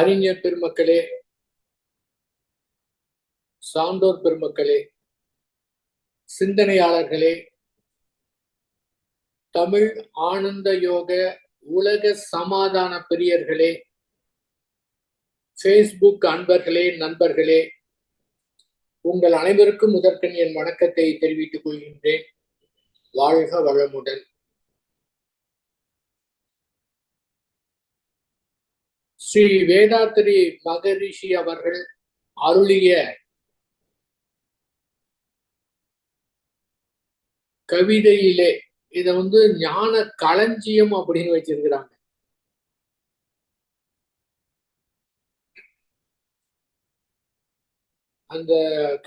அறிஞர் பெருமக்களே, சான்றோர் பெருமக்களே, சிந்தனையாளர்களே, தமிழ் ஆனந்த யோக உலக சமாதான பிரியர்களே, ஃபேஸ்புக் அன்பர்களே, நண்பர்களே, உங்கள் அனைவருக்கும் முதற்கண் என் வணக்கத்தை தெரிவித்துக் கொள்கின்றேன். வாழ்க வளமுடன். ஸ்ரீ வேதாத்திரி மகரிஷி அவர்கள் அருளிய கவிதையிலே இத ஞான களஞ்சியம் அப்படின்னு வச்சிருக்கிறாங்க. அந்த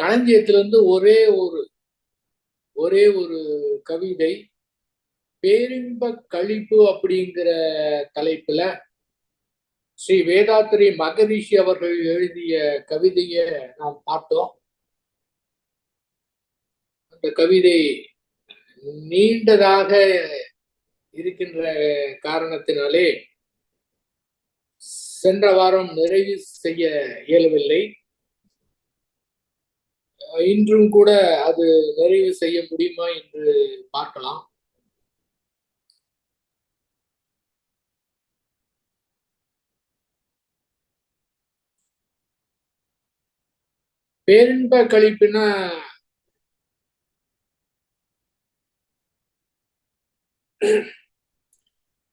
களஞ்சியத்திலிருந்து ஒரே ஒரு கவிதை பேரின்ப கழிப்பு அப்படிங்கிற தலைப்புல ஸ்ரீ வேதாத்திரி மகரிஷி அவர்கள் எழுதிய கவிதையை நாம் பார்த்தோம். அந்த கவிதை நீண்டதாக இருக்கின்ற காரணத்தினாலே சென்ற வாரம் நிறைவு செய்ய இயலவில்லை. இன்றும் கூட அது நிறைவு செய்ய முடியுமா என்று பார்க்கலாம். பேரின்ப கழிப்புனா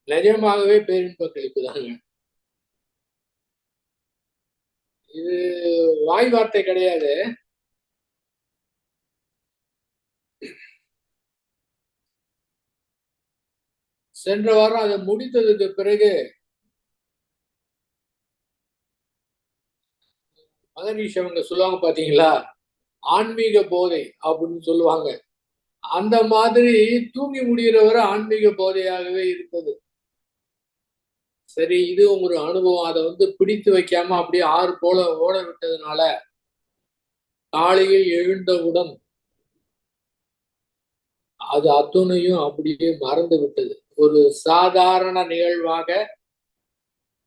நிஜமாகவே பேரின்ப கழிப்பு தாங்க. இது வாய் வார்த்தை கிடையாது. சென்ற வாரம் அதை முடித்ததுக்கு பிறகு மகரிஷி அவங்க சொல்லுவாங்க பாத்தீங்களா, ஆன்மீக போதை அப்படின்னு சொல்லுவாங்க. அந்த மாதிரி தூங்கி முடிகிறவரை ஆன்மீக போதையாகவே இருப்பது. சரி, இது ஒரு அனுபவம். அதை பிடித்து வைக்காம அப்படியே ஆறு போல ஓட விட்டதுனால காலையில் எழுந்தவுடன் அது அத்துணையும் அப்படியே மறந்து விட்டது. ஒரு சாதாரண நிகழ்வாக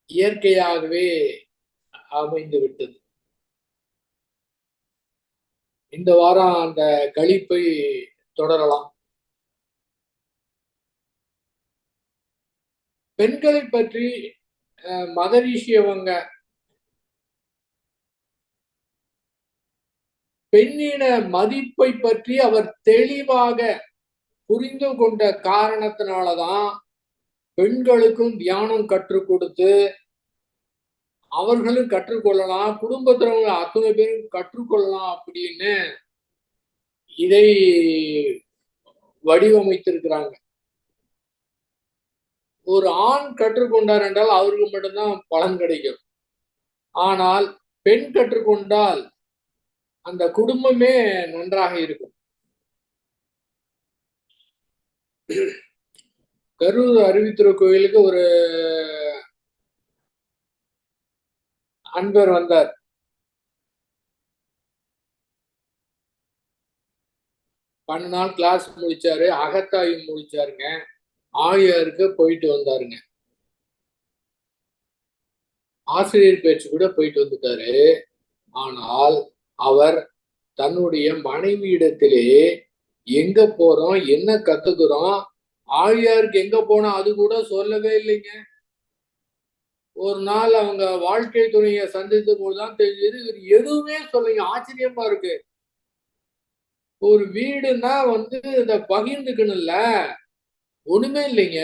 இயற்கையாகவே அமைந்து விட்டது. இந்த வாரம் அந்த கழிப்பை தொடரலாம். பெண்களை பற்றி மகரிஷி அவங்க பெண்ணின மதிப்பை பற்றி அவர் தெளிவாக புரிந்து கொண்ட காரணத்தினாலதான் பெண்களுக்கும் தியானம் கற்றுக் கொடுத்து அவர்களும் கற்றுக்கொள்ளலாம், குடும்பத்தினவங்க அத்தனை பேரும் கற்றுக்கொள்ளலாம் அப்படின்னு இதை வடிவமைத்திருக்கிறாங்க. ஒரு ஆண் கற்றுக்கொண்டார் என்றால் அவருக்கு மட்டும்தான் பலன் கிடைக்கும். ஆனால் பெண் கற்றுக்கொண்டால் அந்த குடும்பமே நன்றாக இருக்கும். கரூர் அறிவித்துறை கோயிலுக்கு ஒரு அன்பர் வந்தார். நாள் கிளாஸ் முடிச்சாரு, அகத்தாய்வு முடிச்சாருங்க, ஆழியாருக்கு போயிட்டு வந்தாருங்க, ஆசிரியர் பேச்சு கூட போயிட்டு வந்துட்டாரு. ஆனால் அவர் தன்னுடைய மனைவியிடத்திலே எங்க போறோம், என்ன கத்துக்கிறோம், ஆழியாருக்கு எங்க போனோம் அது கூட சொல்லவே இல்லைங்க. ஒரு நாள் அவங்க வாழ்க்கை துணையை சந்தித்த போதுதான் தெரிஞ்சது இவர் எதுவுமே சொல்லுங்க. ஆச்சரியமா இருக்கு. ஒரு வீடுன்னா இத பகிர்ந்துக்கணும்ல, ஒண்ணுமே இல்லைங்க.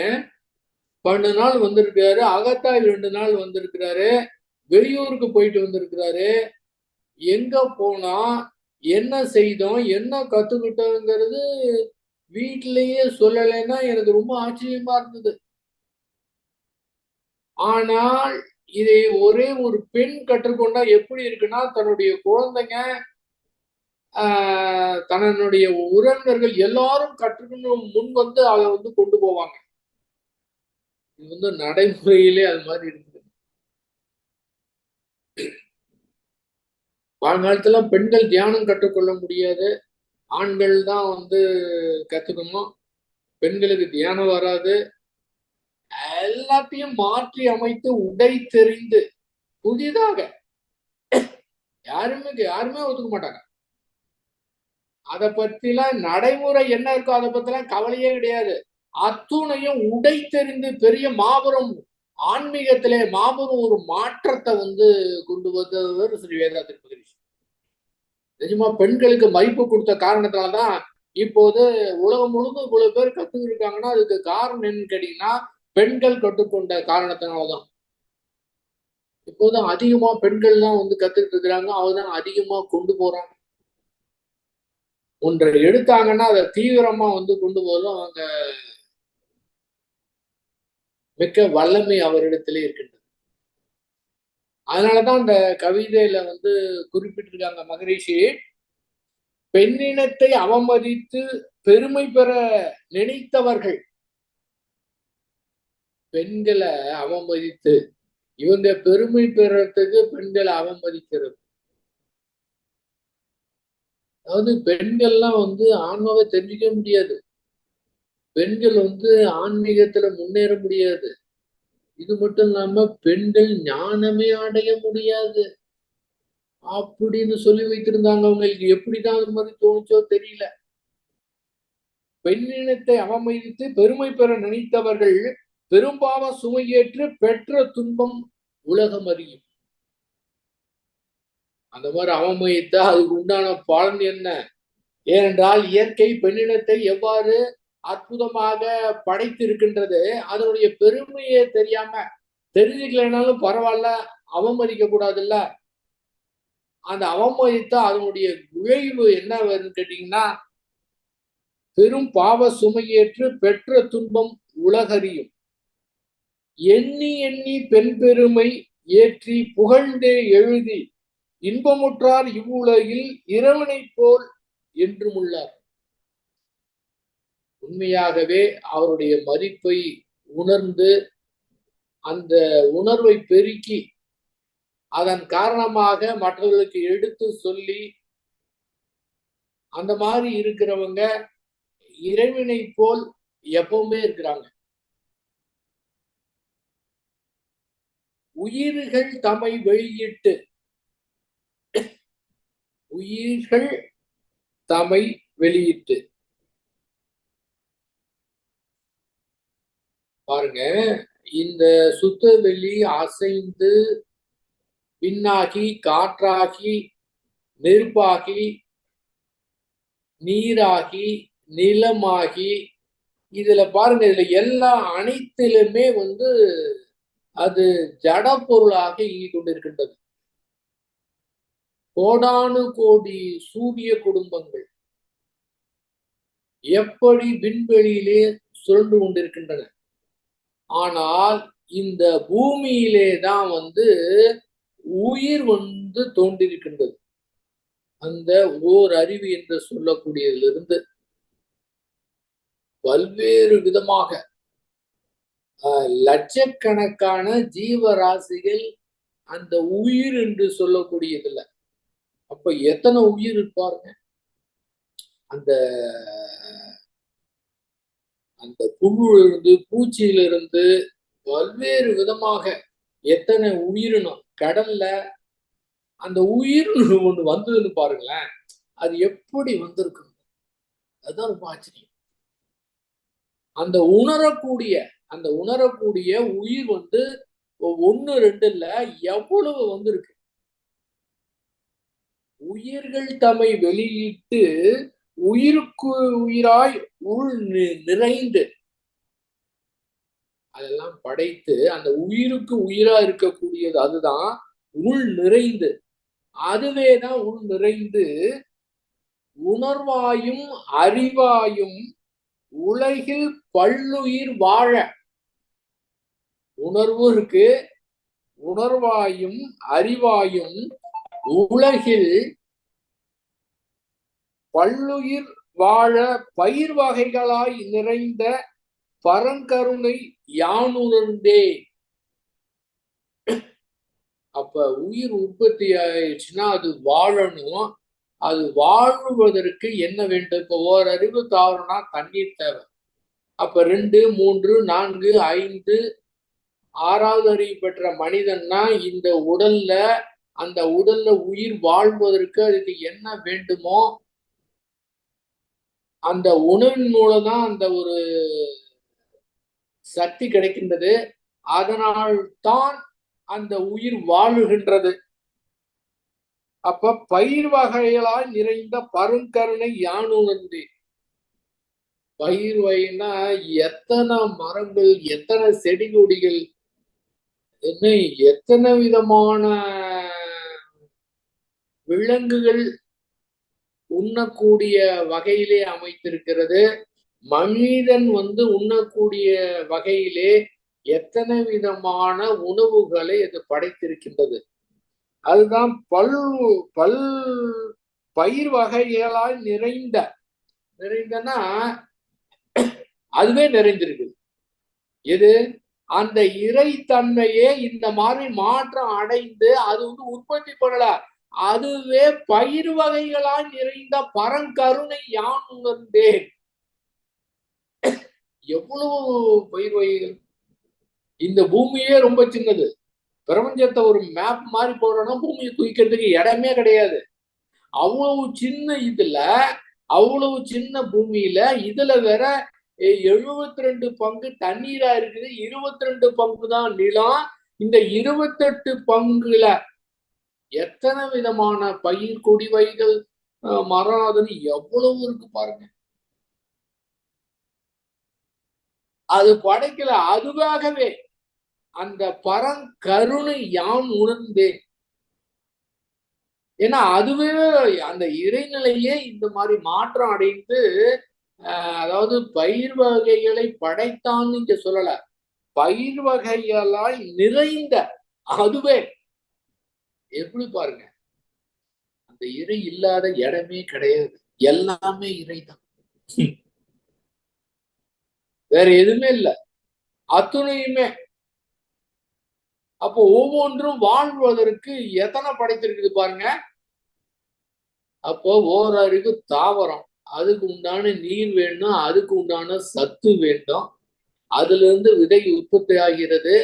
12 நாள் வந்திருக்காரு, அகத்தாய் 2 நாள் வந்திருக்கிறாரு, வெளியூருக்கு போயிட்டு வந்திருக்கிறாரு. எங்க போனா, என்ன செய்தோம், என்ன கத்துக்கிட்டோங்கிறது வீட்டிலேயே சொல்லலைன்னா எனக்கு ரொம்ப ஆச்சரியமா இருந்தது. ஆனால் இதை ஒரே ஒரு பெண் கற்றுக்கொண்டா எப்படி இருக்குன்னா, தன்னுடைய குழந்தைங்க, தன்னுடைய உறவினர்கள் எல்லாரும் கற்றுக்கணும் முன் அதை கொண்டு போவாங்க. இது நடைமுறையிலே அது மாதிரி இருக்குது. வாழ்நாளத்துல பெண்கள் தியானம் கற்றுக்கொள்ள முடியாது, ஆண்கள் தான் கத்துக்கணும். பெண்களுக்கு தியானம் வராது. எல்லாத்தையும் மாற்றி அமைத்து உடை தெரிந்து புதிதாக யாருமே ஒத்துக்க மாட்டாங்க. அதை பத்திலாம் நடைமுறை என்ன இருக்கோ அதை பத்திலாம் கவலையே கிடையாது. அத்துணையும் உடைத்தெறிந்து பெரிய மாபெரும் ஆன்மீகத்திலே மாபெரும் ஒரு மாற்றத்தை கொண்டு வந்தவர் ஸ்ரீ வேதாத்ரி மகரிஷி. நிஜமா பெண்களுக்கு மதிப்பு கொடுத்த காரணத்தால்தான் இப்போது உலகம் முழுக்க இவ்வளவு பேர் கத்துக்கிட்டு அதுக்கு காரணம் என்னன்னு கேட்டீங்கன்னா பெண்கள் கற்றுக்கொண்ட காரணத்தினாலதான். இப்போதான் அதிகமா பெண்கள்லாம் கத்துக்கிட்டு இருக்கிறாங்க. அவதான் அதிகமா கொண்டு போறாங்க. ஒன்றை எடுத்தாங்கன்னா அதை தீவிரமா கொண்டு போதும் அவங்க மிக்க வல்லமை அவரிடத்திலே இருக்கின்றது. அதனாலதான் அந்த கவிதையில குறிப்பிட்டிருக்காங்க மகரிஷி, பெண்ணினத்தை அவமதித்து பெருமை பெற நினைத்தவர்கள், பெண்களை அவமதித்து இவங்க பெருமை பெறத்துக்கு பெண்களை அவமதிக்கிறது. அதாவது பெண்கள்லாம் ஆன்மாவை தெரிஞ்சுக்க முடியாது. பெண்கள் ஆன்மீகத்துல முன்னேற முடியாது. இது மட்டும் இல்லாம பெண்கள் ஞானமே அடைய முடியாது அப்படின்னு சொல்லி வைத்திருந்தாங்க. அவங்களுக்கு எப்படிதான் அது மாதிரி தோணுச்சோ தெரியல. பெண்ணினத்தை அவமதித்து பெருமை பெற நினைத்தவர்கள் பெரும்பாவ சுமையேற்று பெற்ற துன்பம் உலகம் அறியும். அந்த மாதிரி அவமதித்தா அதுக்கு உண்டான பலன் என்ன? ஏனென்றால் இயற்கை பெண்ணினத்தை எவ்வாறு அற்புதமாக படைத்திருக்கின்றது, அதனுடைய பெருமையை தெரிஞ்சுக்கலைனாலும் பரவாயில்ல, அவமதிக்க கூடாதுல்ல. அந்த அவமதித்தா அதனுடைய விளைவு என்ன வருதுன்னு கேட்டீங்கன்னா, பெரும் பாவ சுமையேற்று பெற்ற துன்பம் உலகறியும். எண்ணி எண்ணி பெண் பெருமை ஏற்றி புகழ்ந்தே எழுதி இன்பமுற்றார் இவ்வுலகில் இறைவனை போல் என்றும் உள்ளார். உண்மையாகவே அவருடைய மதிப்பை உணர்ந்து அந்த உணர்வை பெருக்கி அதன் காரணமாக மற்றவர்களுக்கு எடுத்து சொல்லி அந்த மாதிரி இருக்கிறவங்க இறைவனை போல் எப்பவுமே இருக்கிறாங்க. உயிர்கள் தம்மை வெளியிட்டு பாருங்க, இந்த சுத்த வெளி அசைந்து பின்னாகி காற்றாகி நெருப்பாகி நீராகி நிலமாகி, இதுல பாருங்க, இதுல எல்லா அனைத்திலுமே அது ஜட பொருளாக இயங்கிக் கொண்டிருக்கின்றது. கோடானு கோடி சூரிய குடும்பங்கள் எப்படி விண்வெளியிலே சுழன்று கொண்டிருக்கின்றன. ஆனால் இந்த பூமியிலே தான் உயிர் தோன்றிருக்கின்றது. அந்த ஓர் அறிவு என்று சொல்லக்கூடியதிலிருந்து பல்வேறு விதமாக லட்சக்கணக்கான ஜீவராசிகள் அந்த உயிர் என்று சொல்லக்கூடியதுல. அப்ப எத்தனை உயிர் இருப்பாருங்க? அந்த அந்த புழுவிலிருந்து பூச்சியிலிருந்து பல்வேறு விதமாக எத்தனை உயிரினம் கடல்ல அந்த உயிரினு ஒண்ணு வந்ததுன்னு பாருங்களேன். அது எப்படி வந்திருக்கு? அதுதான் ரொம்ப ஆச்சரியம். அந்த உணரக்கூடிய உயிர் ஒண்ணு ரெண்டு இல்ல, எவ்வளவு வந்திருக்கு. உயிர்கள் தம்மை வெளியிட்டு உயிருக்கு உயிராய் உள் நிறைந்து அதெல்லாம் படைத்து அந்த உயிருக்கு உயிரா இருக்கக்கூடியது அதுதான் உள் நிறைந்து, அதுவேதான் உள் நிறைந்து உணர்வாயும் அறிவாயும் உலகில் பல்லுயிர் வாழ. உணர்வு இருக்கு, உணர்வாயும் அறிவாயும் உலகில் பல்லுயிர் வாழ பயிர் வகைகளாய் நிறைந்த பரங்கருணை யானுணர்ந்தே. அப்ப உயிர் உற்பத்தி ஆயிடுச்சுன்னா அது வாழணும். அது வாழ்வதற்கு என்ன வேண்டும்? இப்போ ஓரறிவு தாவரம்னா தண்ணீர் தேவை. அப்ப 2, 3, 4, 5 6வது அறிவு பெற்ற மனிதன்னா இந்த உடல்ல அந்த உடல்ல உயிர் வாழ்வதற்கு அதுக்கு என்ன வேண்டுமோ அந்த உணவின் மூலம் தான் அந்த ஒரு சக்தி கிடைக்கின்றது. அதனால் தான் அந்த உயிர் வாழுகின்றது. அப்ப பயிர் வகைகளால் நிறைந்த பருங்கருணை யான் உணர்ந்தேன். பயிர் வகைன்னா எத்தனை மரங்கள், எத்தனை செடி கொடிகள், என்ன எத்தனை விதமான விலங்குகள் உண்ணக்கூடிய வகையிலே அமைத்திருக்கிறது. மனிதன் உண்ணக்கூடிய வகையிலே எத்தனை விதமான உணவுகளை அது படைத்திருக்கின்றது. அதுதான் பல் பயிர் வகைகளால் நிறைந்தனா அதுவே நிறைந்திருக்குது. எது? அந்த இறைத்தன்மையே இந்த மாதிரி மாற்றம் அடைந்து அது உற்பத்தி பண்ணல. அதுவே பயிர் வகைகளால் நிறைந்த பரங்கருணை யான் உணர்ந்தேன். எவ்வளவு பயிர் வகைகள்! இந்த பூமியே ரொம்ப சின்னது. பிரபஞ்சத்தை ஒரு மேப் மாதிரி போடுறோம்னா பூமியை தூக்கிறதுக்கு இடமே கிடையாது. அவ்வளவு சின்ன இதுல, அவ்வளவு சின்ன பூமியில இதுல வேற 72 பங்கு தண்ணீரா இருக்குது, 22 பங்கு தான் நிலம். இந்த 28 பங்குல எத்தனை விதமான பயிர் கொடி வகைகள், மரம், அதுன்னு எவ்வளவு இருக்கு பாருங்க. அது படைக்கல, அதுவாகவே அந்த பரங்கருணை யான் உணர்ந்தேன். ஏன்னா அதுவே அந்த இறைநிலையே இந்த மாதிரி மாற்றம் அடைந்து, அதாவது பயிர் வகைகளை படைத்தான்னு இங்க சொல்லல, பயிர் வகைகளால் நிறைந்த அதுவே. எப்படி பாருங்க, அந்த இறை இல்லாத இடமே கிடையாது, எல்லாமே இறைதான். வேற எதுவுமே இல்லை, அத்துணையுமே. அப்போ ஒவ்வொன்றும் வாழ்வதற்கு எத்தனை படைத்திருக்குது பாருங்க. அப்போ ஓரறிவு தாவரம், அதுக்கு உண்டான நீர் வேணும், அதுக்கு உண்டான சத்து வேண்டும். அதுல இருந்து விதை உற்பத்தி ஆகிறது.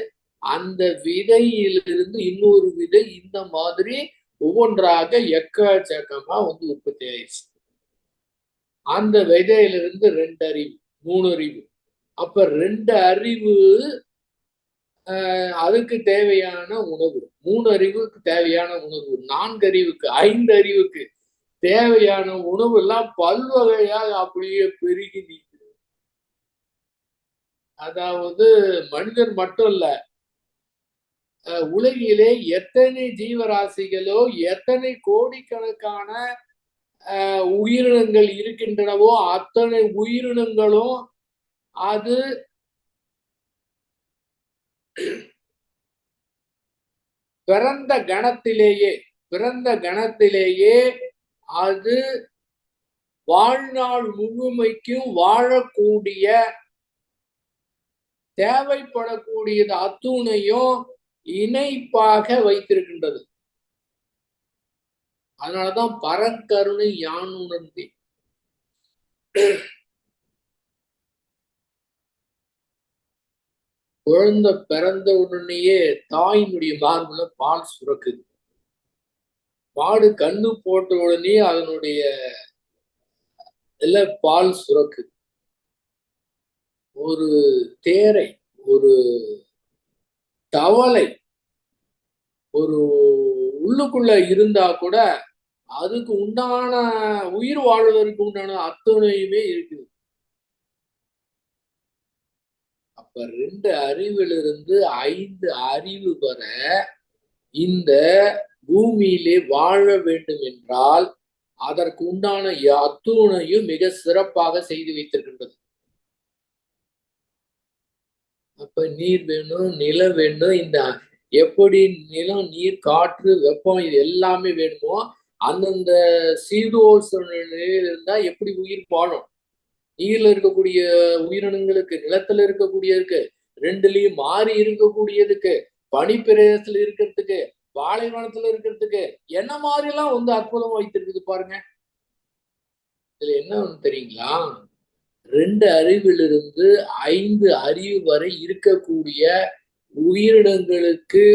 அந்த விதையிலிருந்து இன்னொரு விதை, இந்த மாதிரி ஒவ்வொன்றாக எக்கச்சக்கமா உற்பத்தி ஆயிடுச்சு. அந்த விதையிலிருந்து 2 அறிவு, 3 அறிவு. அப்ப 2 அறிவு அதுக்கு தேவையான உணவு, 3 அறிவுக்கு தேவையான உணவு, 4 அறிவுக்கு, 5 அறிவுக்கு தேவையான உணவு எல்லாம் பல்வகையாக அப்படியே பெருகி நிற்கிறது. அதாவது மனிதன் மட்டும் இல்ல, உலகிலே எத்தனை ஜீவராசிகளோ, எத்தனை கோடிக்கணக்கான உயிரினங்கள் இருக்கின்றனவோ அத்தனை உயிரினங்களும் அது பிறந்த கணத்திலேயே அது வாழ்நாள் முழுமைக்கும் வாழக்கூடிய தேவைப்படக்கூடியது அத்துணையும் இணைப்பாக வைத்திருக்கின்றது. அதனாலதான் பரங்கருணை யான் உணர்ந்தேன். குழந்தை பிறந்த உடனேயே தாயினுடைய மார்புல பால் சுரக்குது. மாடு கண்ணு போட்ட உடனே அதனுடைய பால் சுரக்குது. ஒரு தேரை, ஒரு தவளை ஒரு உள்ளுக்குள்ள இருந்தா கூட அதுக்கு உண்டான உயிர் வாழ்வதற்கு உண்டான அத்துணையுமே இருக்குது. அப்ப 2 அறிவிலிருந்து 5 அறிவு வர இந்த பூமியிலே வாழ வேண்டும் என்றால் அதற்கு உண்டான அத்துணையும் மிக சிறப்பாக செய்து வைத்திருக்கின்றது. அப்ப நீர் வேணும், நிலம் வேணும். இந்த எப்படி நிலம், நீர், காற்று, வெப்பம் இது எல்லாமே வேணுமோ அந்தந்த சீதோஷ்ண நிலையில் இருந்தா எப்படி உயிர் வாழும்? நீர்ல இருக்கக்கூடிய உயிரினங்களுக்கு, நிலத்துல இருக்கக்கூடியதுக்கு, 2லயும் மாறி இருக்கக்கூடியதுக்கு, பனிப்பிரதேசத்துல இருக்கிறதுக்கு, பாலைவனத்துல இருக்கிறதுக்கு என்ன மாதிரி எல்லாம் அற்புதமா வைத்திருக்குது பாருங்க. இதுல என்ன தெரியுங்களா? 2 அறிவிலிருந்து 5 அறிவு வரை இருக்கக்கூடிய உயிரினங்களுக்கு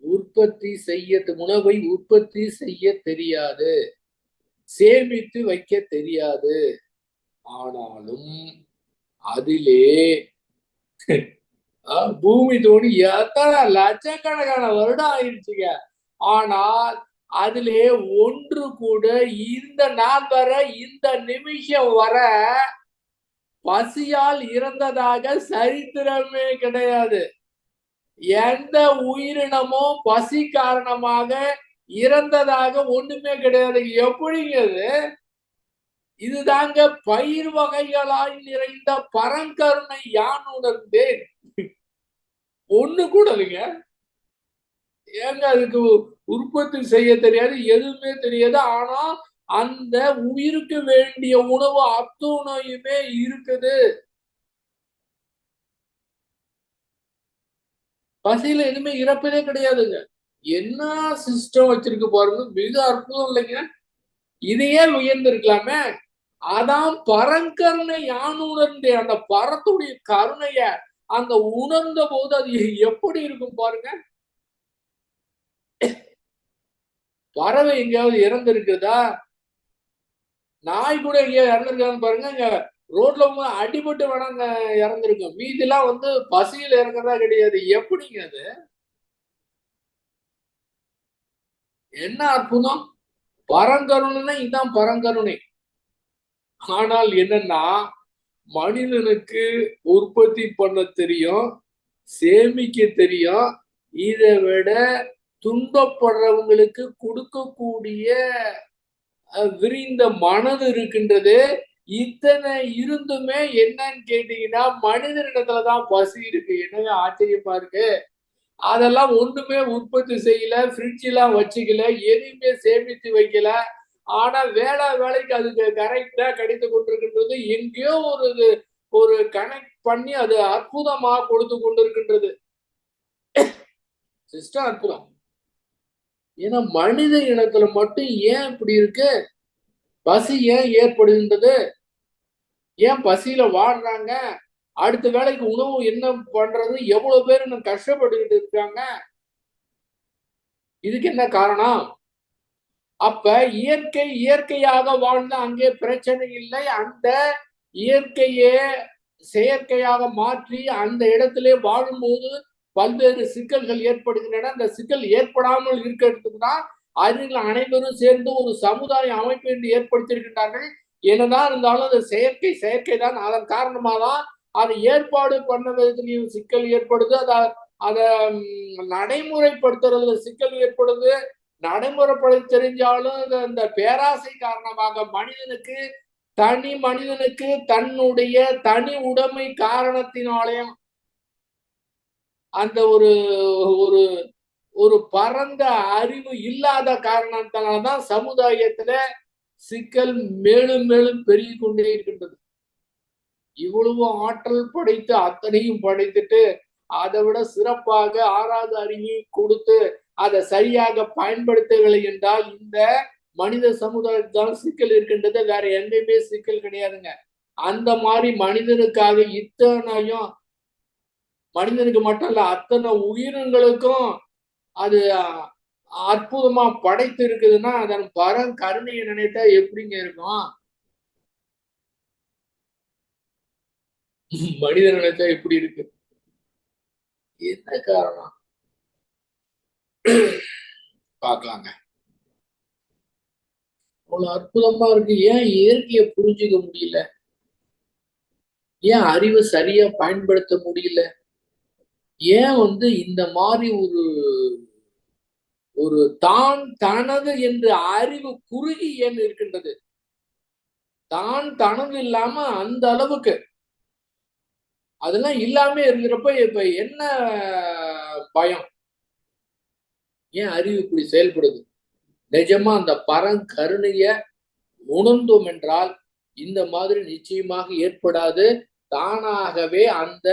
உணவை உற்பத்தி செய்ய தெரியாது, சேமித்து வைக்க தெரியாது. ஆனாலும் அதிலே பூமி தோண்டி எத்தனை லட்சக்கணக்கான வருடம் ஆயிடுச்சுங்க. ஆனால் அதிலே ஒன்று கூட இந்த நாள் வர, இந்த நிமிஷம் வர பசியால் இறந்ததாக சரித்திரமே கிடையாது. எந்த உயிரினமும் பசி காரணமாக இறந்ததாக ஒண்ணுமே கிடையாது. எப்படிங்க அது? இதுதாங்க பயிர் வகைகளாய் நிறைந்த பரங்கருணை யான் உணர்ந்தேன். ஒண்ணு கூட இல்லைங்க. ஏங்க அதுக்கு உற்பத்தி செய்ய தெரியாது, எதுவுமே தெரியாது. ஆனா அந்த உயிருக்கு வேண்டிய உணவு அத்துணையுமே இருக்குது. பசியில எதுவுமே இறப்பதே கிடையாதுங்க. என்ன சிஸ்டம் வச்சிருக்கு பாருங்க, மிக அற்புதம் இல்லைங்க. இதையே உயர்ந்திருக்கலாமே. அதான் பரங்கருணை யான் உணர்ந்தேன். அந்த பரத்துடைய கருணைய அந்த உணர்ந்த போது அது எப்படி இருக்கும் பாருங்க. பறவை எங்கேயாவது இறந்திருக்குதா? நாய் கூட எங்கேயாவது இறந்திருக்கான்னு பாருங்க. இங்க ரோட்ல அடிபட்டு வேணாங்க இறந்திருக்கும். மீதிலாம் பசியில இறங்குறதா கிடையாது. எப்படிங்க அது? என்ன அற்புதம்! பரங்கருணைன்னா இதுதான் பரங்கருணை. ஆனால் என்னன்னா, மனிதனுக்கு உற்பத்தி பண்ண தெரியும், சேமிக்க தெரியும். இதை விட துன்பப்படுறவங்களுக்கு கொடுக்கக்கூடிய விரிந்த மனது இருக்கின்றது. இத்தனை இருந்துமே என்னன்னு கேட்டீங்கன்னா, மனிதனிடத்துலதான் பசி இருக்கு. என்னங்க ஆச்சரியமா இருக்கு. அதெல்லாம் ஒண்ணுமே உற்பத்தி செய்யல, ஃப்ரிட்ஜ் எல்லாம் வச்சுக்கல, எதையுமே சேமித்து வைக்கல. ஆனா வேலைக்கு அதுக்கு கரெக்டா கிடைத்து கொண்டிருக்கின்றது. எங்கேயோ ஒரு கனெக்ட் பண்ணி அது அற்புதமா கொடுத்து கொண்டிருக்கின்றது. சிஸ்டம் அற்புதம். ஏன்னா மனித இனத்துல மட்டும் ஏன் இப்படி இருக்கு? பசி ஏன் ஏற்படுகின்றது? ஏன் பசியில வாடுறாங்க? அடுத்த வேலைக்கு உணவு என்ன பண்றது? எவ்வளவு பேர் இன்னும் கஷ்டப்பட்டுக்கிட்டு இருக்காங்க. இதுக்கு என்ன காரணம்? அப்ப இயற்கையாக வாழ்ந்தா அங்கே பிரச்சனை இல்லை. அந்த இயற்கையே செயற்கையாக மாற்றி அந்த இடத்திலே வாழும்போது பல்வேறு சிக்கல்கள் ஏற்படுகின்றன. அந்த சிக்கல் ஏற்படாமல் இருக்கிறதுக்கு தான் அறிஞர்கள் அனைவரும் சேர்ந்து ஒரு சமுதாய அமைப்பு என்று ஏற்படுத்தியிருக்கின்றார்கள். என்னதான் இருந்தாலும் அது செயற்கை தான். அதன் காரணமாக தான் அதை ஏற்பாடு பண்ண விதத்திலையும் சிக்கல் ஏற்படுது. அதை நடைமுறைப்படுத்துறதுல சிக்கல் ஏற்படுது. நடைமுறைப்படுத்த தெரிஞ்சாலும் இந்த பேராசை காரணமாக மனிதனுக்கு தன்னுடைய தனி உடைமை காரணத்தினாலேயும் அந்த ஒரு ஒரு ஒரு பரந்த அறிவு இல்லாத காரணத்தினால்தான் சமுதாயத்துல சிக்கல் மேலும் மேலும் பெருகி கொண்டே இருக்கின்றது. இவ்வளவு ஆற்றல் படைத்து அத்தனையும் படைத்துட்டு அதை விட சிறப்பாக ஆறாவது அறிவை கொடுத்து அதை சரியாக பயன்படுத்தவில்லை என்றால் இந்த மனித சமுதாயத்தால் சிக்கல் இருக்கின்றது. வேற எங்கேயுமே சிக்கல் கிடையாதுங்க. அந்த மாதிரி மனிதனுக்காக இத்தனையும், மனிதனுக்கு மட்டும் இல்ல அத்தனை உயிரினங்களுக்கும் அது அற்புதமா படைத்து இருக்குதுன்னா அதன் கருணையை நினைத்தா எப்படிங்க இருக்கும்? மனிதன் நினைச்சா எப்படி இருக்கு? என்ன காரணம்? பார்க்கலாங்க. அவ்வளவு அற்புதமா இருக்கு. ஏன் இயற்கையை புரிஞ்சுக்க முடியல? ஏன் அறிவை சரியா பயன்படுத்த முடியல? ஏன் இந்த மாதிரி ஒரு தனது என்று அறிவு குறுகி ஏன் இருக்கின்றது? தனது இல்லாம அந்த அளவுக்கு அதெல்லாம் இல்லாம இருக்கிறப்ப இப்ப என்ன பயம்? ஏன் அறிவு இப்படி செயல்படுது? நிஜமா அந்த பரங்கருணைய உணர்ந்தோம் என்றால் இந்த மாதிரி நிச்சயமாக ஏற்படாது. தானாகவே அந்த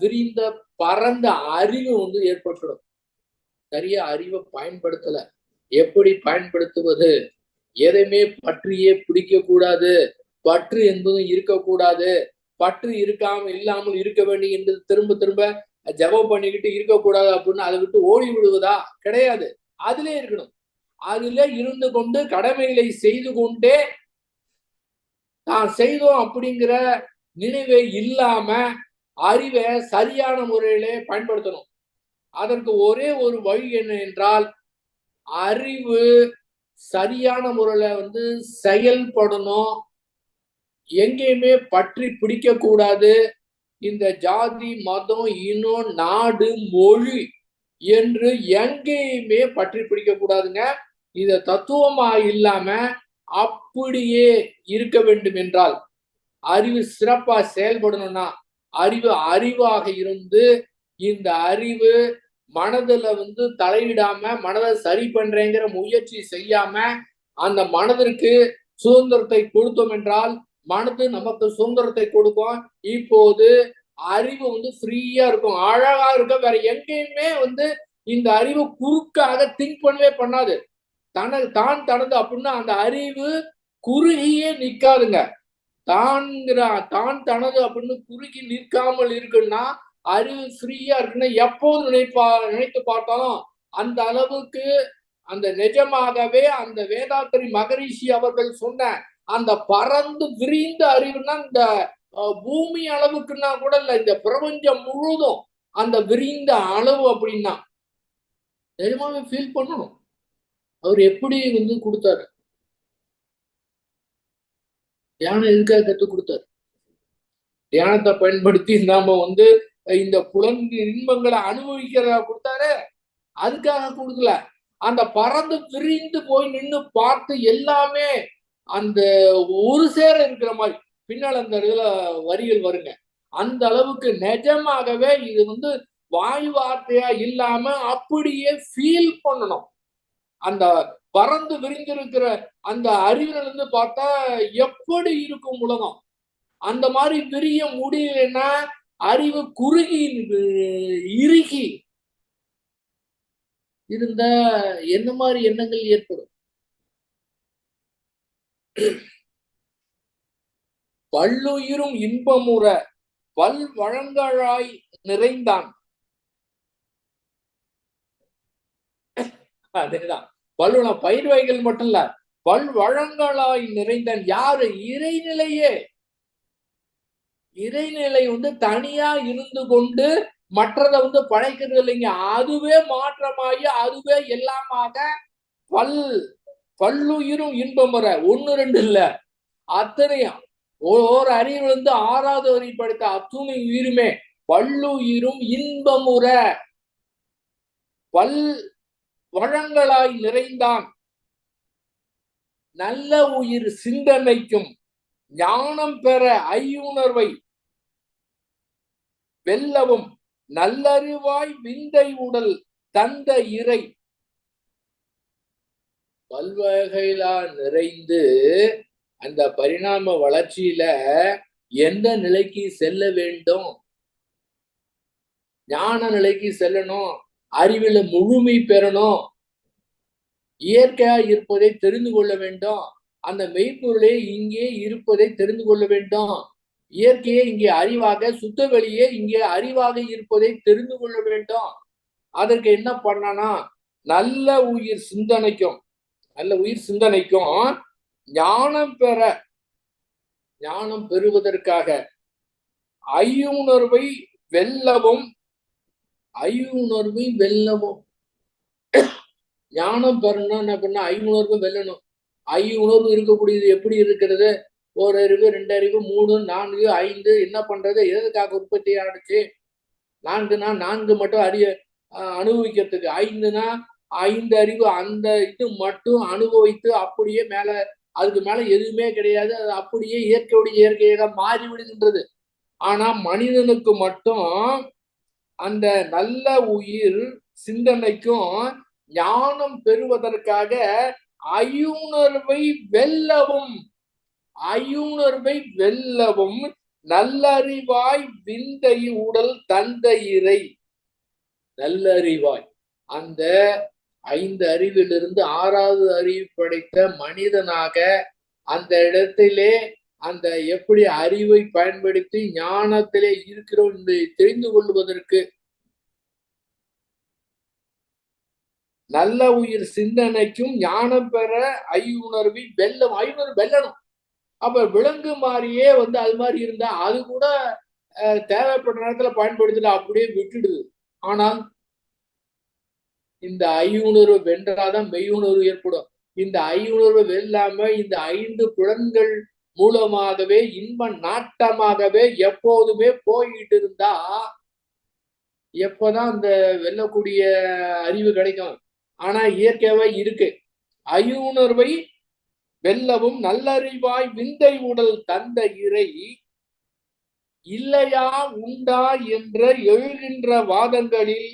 விரிந்த பரந்த அறிவு ஏற்பட்டுடும். சரியா அறிவை பயன்படுத்தல. எப்படி பயன்படுத்துவது? எதையுமே பற்றியே பிடிக்க கூடாது. பற்று என்பதும் இருக்கக்கூடாது. பற்று இல்லாமல் இருக்க வேண்டும் என்று திரும்ப திரும்ப ஜபம் பண்ணிக்கிட்டு இருக்கக்கூடாது அப்படின்னு அதை விட்டு ஓடி விடுவதா? கிடையாது. அதிலே இருக்கணும். அதிலே இருந்து கொண்டு கடமைகளை செய்து கொண்டே தான் செய்தோம் அப்படிங்கிற நினைவே இல்லாம அறிவை சரியான முறையிலே பயன்படுத்தணும். அதற்கு ஒரே ஒரு வழி என்ன என்றால், அறிவு சரியான முறையில செயல்படணும். எங்கேயுமே பற்றி பிடிக்க கூடாது. இந்த ஜாதி, மதம், இனம், நாடு, மொழி என்று எங்கேயுமே பற்றி பிடிக்க கூடாதுங்க. இத தத்துவமா இல்லாம அப்படியே இருக்க வேண்டும் என்றால், அறிவு சிறப்பா செயல்படணும்னா, அறிவு அறிவாக இருந்து இந்த அறிவு மனதுல தலையிடாம, மனதை சரி பண்றேங்கிற முயற்சி செய்யாம, அந்த மனதிற்கு சுதந்திரத்தை கொடுத்தோம் என்றால், மனது நமக்கு சுதந்திரத்தை கொடுக்கும். இப்போது அறிவு ஃப்ரீயா இருக்கும், அழகா இருக்கும். வேற எங்கேயுமே இந்த அறிவு குறுக்காக திங்க் பண்ணவே பண்ணாது. தான் தனது அப்படின்னா அந்த அறிவு குறுகியே நிக்காதுங்க. தான் தனது அப்படின்னு குறுகி நிற்காமல் இருக்குன்னா அறிவு ஃப்ரீயா இருக்குன்னா எப்போது நினைத்து பார்த்தாலும் அந்த அளவுக்கு அந்த நிஜமாகவே அந்த வேதாத்திரி மகரிஷி அவர்கள் சொன்ன அந்த பறந்து விரிந்த அறிவுன்னா இந்த பூமி அளவுக்குன்னா கூட இல்ல, இந்த பிரபஞ்சம் முழுதும் அந்த விரிந்த அளவு அப்படின்னா நிஜமாவே ஃபீல் பண்ணணும். அவர் எப்படி கொடுத்தாரு? தியானம் எதுக்காக கற்றுக் கொடுத்தாரு? தியானத்தை பயன்படுத்தி நாம இந்த புலன் இன்பங்களை அனுபவிக்கிறதா கொடுத்தாரு? அதுக்காக கொடுக்கல. அந்த பறந்து விரிந்து போய் நின்று பார்த்து எல்லாமே அந்த ஒரு சேர இருக்கிற மாதிரி பின்னால் அந்த இதுல வரிகள் வருங்க. அந்த அளவுக்கு நிஜமாகவே இது வாய் வார்த்தையா இல்லாம அப்படியே ஃபீல் பண்ணணும். அந்த பறந்து விரிந்திருக்கிற அந்த அறிவிலிருந்து பார்த்தா எப்படி இருக்கும் உலகம்? அந்த மாதிரி விரிய முடியலன்னா அறிவு குறுகி இறுகி இருந்த என்ன மாதிரி எண்ணங்கள் ஏற்படும்? பல்லுயிரும் இன்பமுற பல் வழங்கழாய் நிறைந்தான். அதேதான். பல்லுன பயிர் வகைகள் மட்டும் இல்ல, பல் வழங்கலாய் நிறைந்தான். யாரு? இறைநிலையே. இறைநிலை தனியா இருந்து கொண்டு மற்றதை படைக்கிறது இல்லைங்க. அதுவே மாற்றமாகி அதுவே எல்லாமாக பல்லுயிரும் இன்பமுற. 1 2 இல்ல, அத்தனையும் ஒரு அறிவு 6வது அறிவு படைத்த அத்துணை உயிருமே பல்லுயிரும் இன்பமுற பல் வழங்கலாய் நிறைந்தான். நல்ல உயிர் சிந்தனைக்கும் ஞானம் பெற ஐயுணர்வை வெல்லவும் நல்லறிவாய் விந்தை உடல் தந்த இறை. பல்வகையிலா நிறைந்து அந்த பரிணாம வளர்ச்சியில எந்த நிலைக்கு செல்ல வேண்டும்? ஞான நிலைக்கு செல்லணும், அறிவில முழுமை பெறணும், இயற்கையா இருப்பதை தெரிந்து கொள்ள வேண்டும், அந்த மெய்ப்பொருளே இங்கே இருப்பதை தெரிந்து கொள்ள வேண்டும், இயற்கையே இங்கே அறிவாக, சுத்த வெளியே இங்கே அறிவாக இருப்பதை தெரிந்து கொள்ள வேண்டும். அதற்கு என்ன பண்ணனா? நல்ல உயிர் சிந்தனைக்கும் ஞானம் பெறுவதற்காக ஐயுணர்வை வெல்லவும் ஞானம் பெறணும். என்ன பண்ண? ஐயுணர்வு வெல்லணும். ஐயுணர்வு இருக்கக்கூடியது எப்படி இருக்கிறது? 1 அறிவு, 2 அறிவு, 3, 4, 5 என்ன பண்றது? எதற்காக உற்பத்தி ஆடுச்சு? 4னா 4 மட்டும் அனுபவிக்கிறதுக்கு, 5னா 5 அறிவு அந்த இது மட்டும் அனுபவித்து அப்படியே மேல அதுக்கு மேல எதுவுமே கிடையாது. அது அப்படியே இயற்கையோட இயற்கையாக மாறி விடுகின்றது. ஆனா மனிதனுக்கு மட்டும் அந்த நல்ல உயிர் சிந்தனைக்கும் ஞானம் பெறுவதற்காக ஐயுணர்வை வெல்லவும் நல்லறிவாய் விந்தை உடல் தந்த இறை. நல்லறிவாய் அந்த 5 அறிவிலிருந்து 6வது அறிவு படைத்த மனிதனாக அந்த இடத்திலே அந்த எப்படி அறிவை பயன்படுத்தி ஞானத்திலே இருக்கிறோம் என்று தெரிந்து கொள்வதற்கு நல்ல உயிர் சிந்தனைக்கும் ஞானம் பெற ஐயுணர்வி வெல்லம். ஐயுணர்வு வெல்லணும். அப்ப விலங்கு மாதிரியே வந்து அது மாதிரி இருந்தா அது கூட தேவைப்பட்ட நேரத்துல பயன்படுத்திட்டு அப்படியே விட்டுடுது. ஆனால் இந்த ஐயுணர்வு வென்றாதான் மெய்யுணர்வு ஏற்படும். இந்த ஐயுணர்வு வெல்லாம இந்த 5 புலன்கள் மூலமாகவே இன்ப நாட்டமாகவே எப்போதுமே போயிட்டு இருந்தா எப்பதான் அந்த வெல்லக்கூடிய அறிவு கிடைக்கும். ஆனா இயற்கையாவே இருக்கு. ஐயுணர்வை வெல்லவும் நல்லறிவாய் விந்தை உடல் தந்த இறை இல்லையா உண்டா என்ற எழுகின்ற வாதங்களில்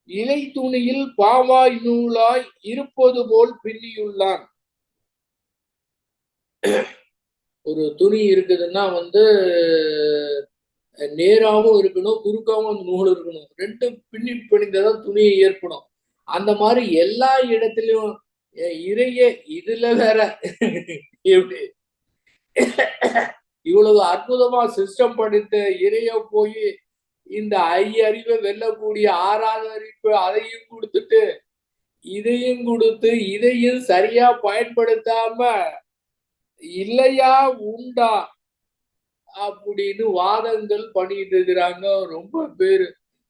இலை துணியில் பாவாய் நூலாய் இருப்பது போல் பின்னியுள்ளான். ஒரு துணி இருக்குதுன்னா வந்து நேராகவும் இருக்கணும், குறுக்காவும் அந்த நூல் இருக்கணும். 2 பின்னி பிணிந்ததான் துணியை ஏற்படும். அந்த மாதிரி எல்லா இடத்திலும் இறையே இதுல வேற எப்படி இவ்வளவு அற்புதமா சிஸ்டம் படித்த இறைய போய் இந்த அறிவை வெல்லக்கூடிய 6வது அறிவு அதையும் கொடுத்துட்டு இதையும் கொடுத்து இதையும் சரியா பயன்படுத்தாம இல்லையா உண்டா அப்படின்னு வாதங்கள் பண்ணிட்டு இருக்கிறாங்க ரொம்ப பேரு.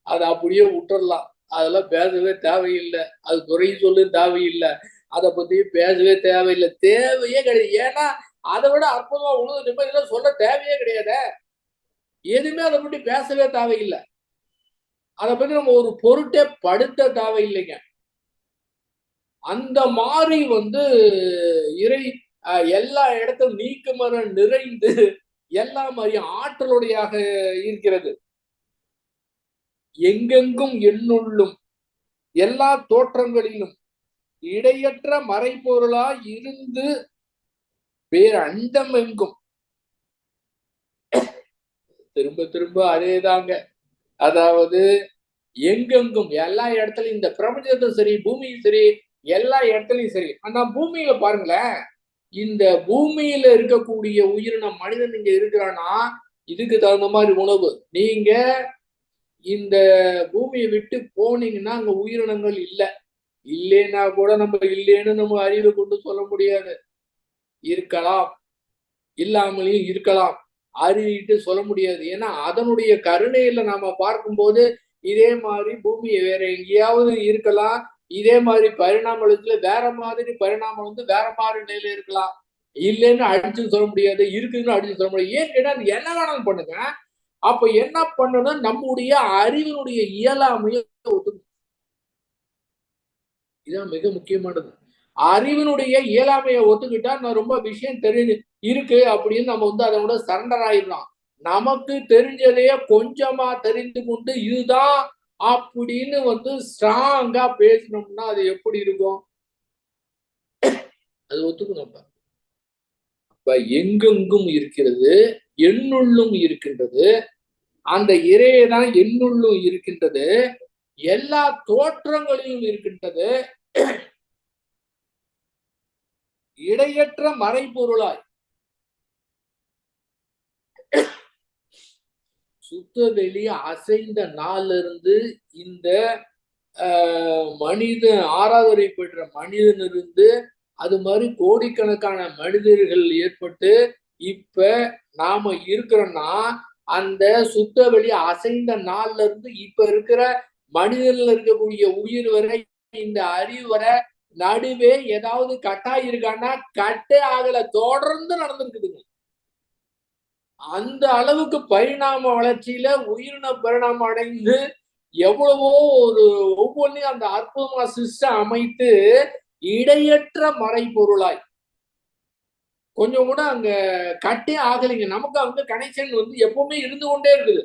அதை அப்படியே விட்டுறலாம். அதெல்லாம் பேசவே தேவையில்லை. அது துறை சொல்லு தேவையில்லை. அதை பத்தி பேசவே தேவையில்லை. தேவையே கிடையாது. ஏன்னா அதை விட அற்புதமா உணவு நிம்மதியெல்லாம் சொல்ல தேவையே கிடையாது. எதுவுமே அதை பற்றி பேசவே தேவையில்லை. அதை பத்தி நம்ம ஒரு பொருட்டே படுத்த தேவையில்லைங்க. அந்த மாதிரி வந்து இறை எல்லா இடத்தும் நீக்குமர நிறைந்து எல்லா மாதிரி ஆற்றலுடையாக இருக்கிறது. எங்கெங்கும் என்னுள்ளும் எல்லா தோற்றங்களிலும் இடையற்ற மறைபொருளாய் இருந்து வேறு அண்டம் எங்கும். திரும்ப திரும்ப அதேதாங்க. அதாவது எங்கெங்கும் எல்லா இடத்துலயும் இந்த பிரபஞ்சத்தும் சரி பூமியும் சரி எல்லா இடத்துலயும் சரி. ஆனா பூமியில பாருங்களேன், இந்த பூமியில இருக்கக்கூடிய உயிரினம் மனிதன் இங்க இருக்கிறான்னா இதுக்கு தகுந்த மாதிரி உணவு. நீங்க இந்த பூமியை விட்டு போனீங்கன்னா அங்க உயிரினங்கள் இல்லை. இல்லைன்னா கூட நம்ம இல்லைன்னு நம்ம அறிவை கொண்டு சொல்ல முடியாது. இருக்கலாம், இல்லாமலையும் இருக்கலாம். அறிவிட்டு சொல்ல முடியாது. ஏன்னா அதனுடைய கருணையில நாம பார்க்கும்போது இதே மாதிரி பூமியை வேற எங்கேயாவது இருக்கலாம். இதே மாதிரி பரிணாமத்துல வேற மாதிரி பரிணாமம் வந்து வேற மாதிரி நிலையில இருக்கலாம். இல்லைன்னு அடிச்சு சொல்ல முடியாது, இருக்குதுன்னு அடிச்சு சொல்ல முடியாது. ஏன் கேட்டா என்ன வேணாலும் பண்ணுங்க. அப்ப என்ன பண்ணணும், நம்முடைய அறிவினுடைய இயலாமையை ஒத்துக்கணும். இதுதான் மிக முக்கியமானது. அறிவினுடைய இயலாமையை ஒத்துக்கிட்டா நான் ரொம்ப விஷயம் தெரிஞ்சு இருக்கு அப்படின்னு நம்ம வந்து அதை விட சரண்டர் ஆயிடலாம். நமக்கு தெரிஞ்சதையே கொஞ்சமா தெரிந்து கொண்டு இதுதான் அப்படின்னு வந்து ஸ்ட்ராங்கா பேசணும்னா அது எப்படி இருக்கும்? அது ஒத்துக்கணும். அப்ப எங்கெங்கும் இருக்கிறது, என்னுள்ளும் இருக்கின்றது. அந்த இறையே தான் என்னுள்ளும் இருக்கின்றது. எல்லா தோற்றங்களிலும் இருக்கின்றது. இடையற்ற மறைபொருளாய் சுத்தவெளி அசைந்த நாளிலிருந்து இந்த மனித 6வது பெற்ற மனிதனிருந்து அது மாதிரி கோடிக்கணக்கான மனிதர்கள் ஏற்பட்டு இப்ப நாம இருக்கிறோம்னா அந்த சுத்தவெளி அசைந்த நாள்ல இருந்து இப்ப இருக்கிற மனிதன்ல இருக்கக்கூடிய உயிர் வரை இந்த அறிவு வரை நடுவே ஏதாவது கட்டாய் இருக்கான்னா கட்டே ஆகல, தொடர்ந்து நடந்திருக்குதுங்க. அந்த அளவுக்கு பரிணாம வளர்ச்சியில உயிரின பரிணாமம் அடைந்து எவ்வளவோ ஒரு ஒவ்வொன்றையும் அந்த அற்புதமா சிஸ்டம் அமைத்து இடையற்ற மறைபொருளாய் கொஞ்சம் கூட அங்க கட்டே ஆகலைங்க. நமக்கு அங்க கனெக்ஷன் வந்து எப்பவுமே இருந்து கொண்டே இருக்குது.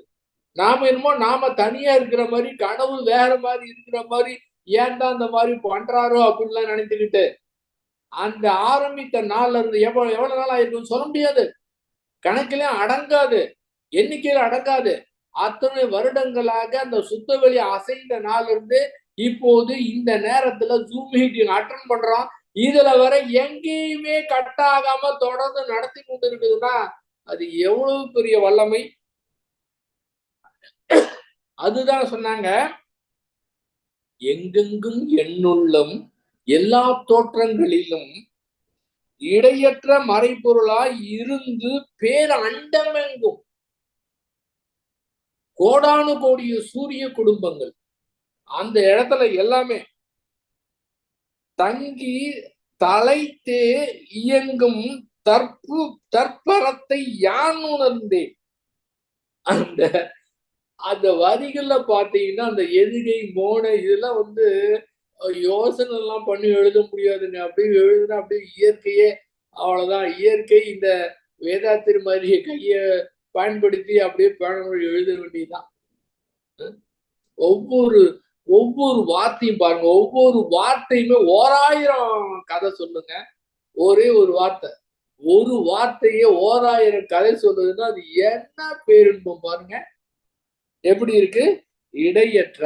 நாம என்னமோ நாம தனியா இருக்கிற மாதிரி கடவுள் வேற மாதிரி இருக்கிற மாதிரி ஏன் தான் அந்த மாதிரி பண்றாரோ அப்படின்லாம் நினைத்துக்கிட்டு அந்த ஆரம்பித்த நாள்ல இருந்து எவ்வளவு நாள் ஆயிருக்குன்னு சொல்ல முடியாது. கணக்கிலே அடங்காது, எண்ணிக்கையில் அடங்காது. அத்தனை வருடங்களாக அந்த சுத்தவெளி அசைந்த நாள் இருந்து இப்போது இந்த நேரத்துல ஜூம் மீட்டிங் அட்டன் பண்றோம். இதுல வர எங்கேயுமே கட் ஆகாம தொடர்ந்து நடத்தி கொண்டு இருக்குதுன்னா அது எவ்வளவு பெரிய வல்லமை. அதுதான் சொன்னாங்க, எங்கெங்கும் என்னுள்ளம் எல்லா தோற்றங்களிலும் இடையற்ற மறைபொருளாய் இருந்து பேர் அண்டமெங்கும் கோடானு கோடிய சூரிய குடும்பங்கள் அந்த இடத்துல எல்லாமே தங்கி தலைத்தே இயங்கும் தற்பரத்தை யான் உணர்ந்தேன். அந்த அந்த வரிகள்ல பாத்தீங்கன்னா அந்த எதுகை மோன இதெல்லாம் யோசனை எல்லாம் பண்ணி எழுத முடியாதுங்க. அப்படியே எழுதுனா அப்படியே இயற்கையே அவ்வளவுதான். இயற்கை இந்த வேதாத்திரி மாதிரி கைய பயன்படுத்தி அப்படியே பேனமொழி எழுத வேண்டியதுதான். ஒவ்வொரு ஒவ்வொரு வார்த்தையும் பாருங்க, ஒவ்வொரு வார்த்தையுமே 1000 கதை சொல்லுங்க. ஒரே ஒரு வார்த்தை, ஒரு வார்த்தையே 1000 கதை சொல்லுதுன்னா அது என்ன பேருன்பம் பாருங்க. எப்படி இருக்கு? இடையற்ற,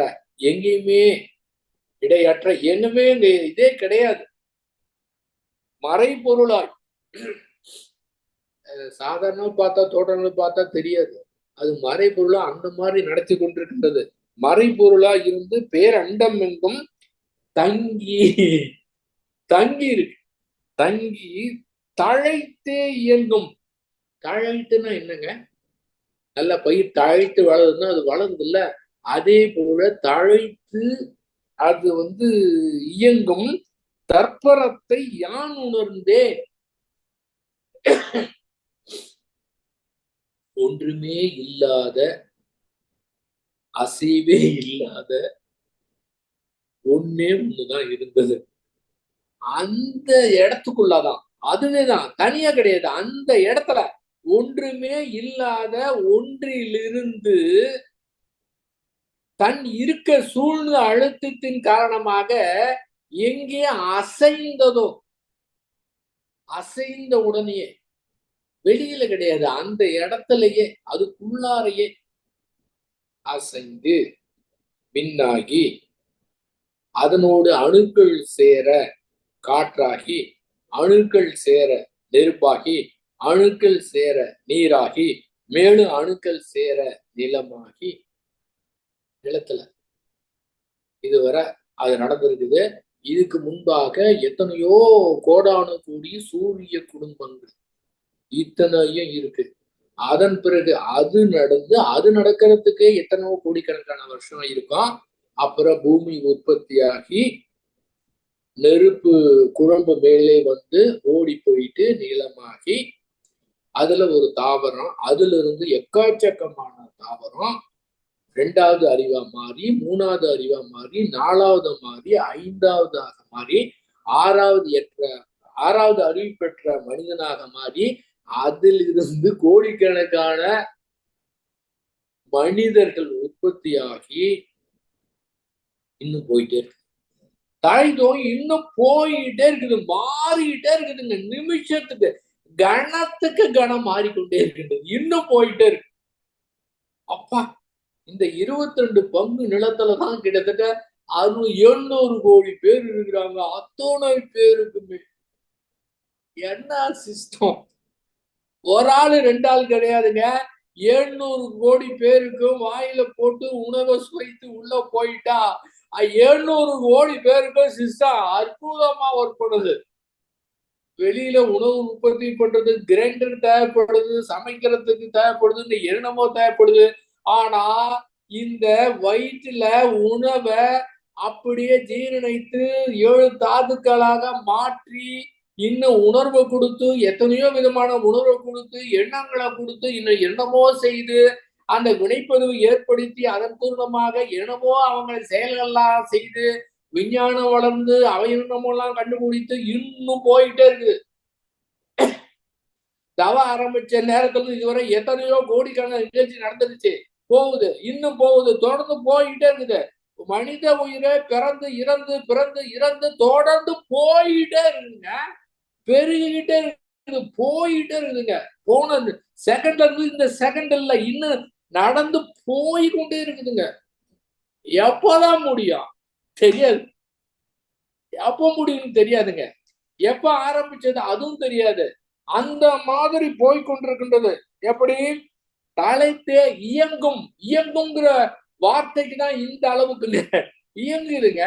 எங்கேயுமே இடையற்ற, என்னமே இதே கிடையாது. மறைபொருளாய் சாதாரண பார்த்தா தோற்றங்கள் பார்த்தா தெரியாது. அது மறைபொருளா அந்த மாதிரி நடத்தி கொண்டிருக்கின்றது. மறைபொருளா இருந்து பேரண்டம் எங்கும் தங்கி தங்கி இருக்கு. தங்கி தழைத்தே இயங்கும். தழைத்துன்னா என்னங்க? நல்ல பயிர் தழைத்து வளருதுன்னா அது வளருது இல்ல, அதே போல தழைத்து அது இயங்கும் தற்பரத்தை யான் உணர்ந்தே. ஒன்றுமே இல்லாத, அசைவே இல்லாத ஒன்னே ஒண்ணுதான் இருந்தது. அந்த இடத்துக்குள்ளதான், அதுவேதான், தனியா கிடையாது. அந்த இடத்துல ஒன்றுமே இல்லாத ஒன்றிலிருந்து தன் இருக்க சூழ்நிலை அழுத்தத்தின் காரணமாக எங்கே அசைந்ததோ, அசைந்த உடனேயே, வெளியில கிடையாது, அந்த இடத்துலயே அதுக்குள்ளாரையே அசைந்து பின்னாகி அதனோடு அணுக்கள் சேர காற்றாகி, அணுக்கள் சேர நெருப்பாகி, அணுக்கள் சேர நீராகி, மேலும் அணுக்கள் சேர நிலமாகி, நிலத்துல இதுவரை அது நடந்திருக்குது. இதுக்கு முன்பாக எத்தனையோ கோடானு கோடி சூரிய குடும்பங்கள் இத்தனையும் இருக்கு. அதன் பிறகு அது நடக்கிறதுக்கே எத்தனையோ கோடிக்கணக்கான வருஷம் இருக்கும். அப்புறம் பூமி உற்பத்தியாகி நெருப்பு குழம்பு மேலே ஓடி போயிட்டு நீளமாகி அதுல ஒரு தாவரம், அதுல இருந்து எக்காச்சக்கமான தாவரம் 2வது அறிவா மாறி, 3வது அறிவா மாறி, 4வது மாறி, 5வதாக மாறி, 6வது அறிவு பெற்ற மனிதனாக மாறி, அதிலிருந்து கோடிக்கணக்கான மனிதர்கள் உற்பத்தியாகி இன்னும் போயிட்டே இருக்கு. தாய்தோய் இன்னும் போயிட்டே இருக்குது, மாறிக்கிட்டே இருக்குதுங்க. நிமிஷத்துக்கு கணத்துக்கு கணம் மாறிக்கொண்டே இருக்கின்றது, இன்னும் போயிட்டே இருக்கு. அப்பா, இந்த 22 பங்கு நிலத்துலதான் கிட்டத்தட்ட 700 கோடி பேர் இருக்கிறாங்க. அத்தனை பேருக்குமே என்ன சிஸ்டம்? ஒரு ஆளு 2 ஆள் கிடையாதுங்க. 700 கோடி பேருக்கும் வாயில போட்டு உணவை சுவைத்து உள்ள போயிட்டா 700 கோடி பேருக்கும் சிஸ்டம் அற்புதமா ஒர்க் பண்ணுது. வெளியில உணவு உற்பத்தி பண்றது, கிரைண்டர் தேவைப்படுது, சமைக்கிறதுக்கு தேவைப்படுது, என்னமோ தேவைப்படுது. ஆனா இந்த வயிற்றுல உணவை அப்படியே ஜீரணித்து 7 தாதுக்களாக மாற்றி இன்னும் உணர்வை கொடுத்து, எத்தனையோ விதமான உணர்வை கொடுத்து, எண்ணங்களை கொடுத்து, இன்னும் என்னமோ செய்து அந்த வினைப்பதிவு ஏற்படுத்தி அதன் பூர்வமாக என்னமோ அவங்க செயல்கள்லாம் செய்து விஞ்ஞானம் வளர்ந்து அவை என்னமோலாம் கண்டுபிடித்து இன்னும் போயிட்டே இருக்குது. தவ ஆரம்பிச்ச நேரத்துல இதுவரை எத்தனையோ கோடிக்கான நிகழ்ச்சி நடந்துருச்சு, போகுது, இன்னும் போகுது, தொடர்ந்து போயிட்டே இருக்குது. மனித உயிரை பிறந்து இறந்து பிறந்து இறந்து தொடர்ந்து போயிட்டே இருக்குங்க, பெருகிட்டே இருக்குது, போயிட்டே இருக்குதுங்க. போன செகண்ட்ல இருந்து இந்த செகண்ட் இல்ல, இன்னும் நடந்து போய் கொண்டே இருக்குதுங்க. எப்பதான் முடியும் தெரியாது, எப்ப முடியும் தெரியாதுங்க, எப்ப ஆரம்பிச்சது அதுவும் தெரியாது. அந்த மாதிரி போய்கொண்டிருக்கின்றது. எப்படி? தலைத்தே இயங்கும். இயங்குங்கிற வார்த்தைக்கு தான் இந்த அளவுக்கு இயங்குதுங்க.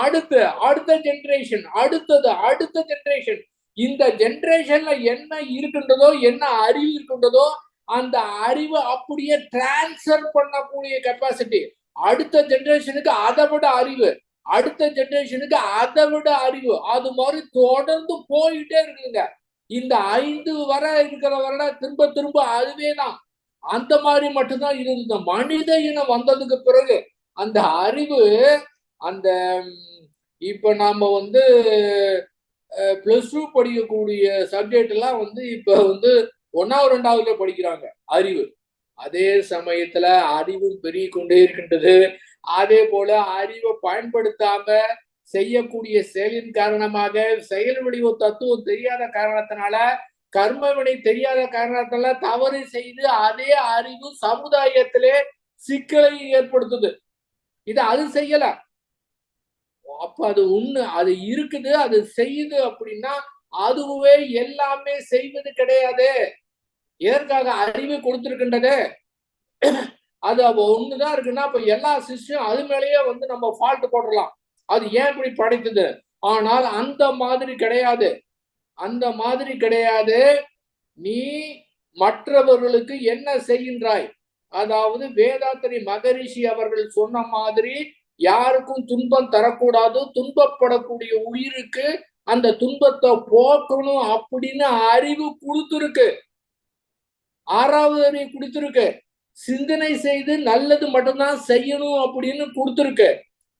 அடுத்த ஜெனரேஷன், அடுத்த ஜெனரேஷன், இந்த ஜெனரேஷன்ல என்ன இருக்கின்றதோ, என்ன அறிவு இருக்கின்றதோ, அந்த அறிவு அப்படியே டிரான்ஸ்ஃபர் பண்ணக்கூடிய கெப்பாசிட்டி. அடுத்த ஜெனரேஷனுக்கு அதை விட அறிவு, அடுத்த ஜெனரேஷனுக்கு அதை விட அறிவு, அது மாதிரி தொடர்ந்து போயிட்டே இருக்குங்க. இந்த 5 வர இருக்கிற வர திரும்ப திரும்ப அதுவேதான். அந்த மாதிரி மட்டும்தான் இருந்தது. மனித இனம் வந்ததுக்கு பிறகு அந்த அறிவு, அந்த இப்ப நாம வந்து +2 படிக்கக்கூடிய சப்ஜெக்ட் எல்லாம் வந்து இப்ப வந்து 1வது 2வதுல படிக்கிறாங்க அறிவு. அதே சமயத்துல அறிவும் பெருகி கொண்டே இருக்கின்றது. அதே போல அறிவை பயன்படுத்தாம செய்யக்கூடிய செயலின் காரணமாக, செயல் வடிவ தத்துவம் தெரியாத காரணத்தினால, கர்ம வினை தெரியாத காரணத்தால தவறு செய்து அதே அறிவு சமுதாயத்திலே சிக்கலை ஏற்படுத்துது. இது அது செய்யல. அப்ப அது ஒண்ணு, அது இருக்குது, அது செய்யுது அப்படின்னா அதுவே எல்லாமே செய்வது கிடையாது. எதற்காக அறிவு கொடுத்திருக்கின்றது? அது ஒண்ணுதான் இருக்குன்னா அப்ப எல்லா சிஸ்டம் அது மேலேயே வந்து நம்ம ஃபால்ட் போடலாம். அது ஏன் இப்படி படைத்தது? ஆனால் அந்த மாதிரி கிடையாது. அந்த மாதிரி கிடையாது. நீ மற்றவர்களுக்கு என்ன செய்கின்றாய்? அதாவது வேதாத்திரி மகரிஷி அவர்கள் சொன்ன மாதிரி யாருக்கும் துன்பம் தரக்கூடாது, துன்பப்படக்கூடிய உயிருக்கு அந்த துன்பத்தை போக்கணும் அப்படின்னு அறிவு கொடுத்திருக்கு. 6வது அறிவு கொடுத்திருக்கு. சிந்தனை செய்து நல்லது மட்டும்தான் செய்யணும் அப்படின்னு கொடுத்திருக்கு.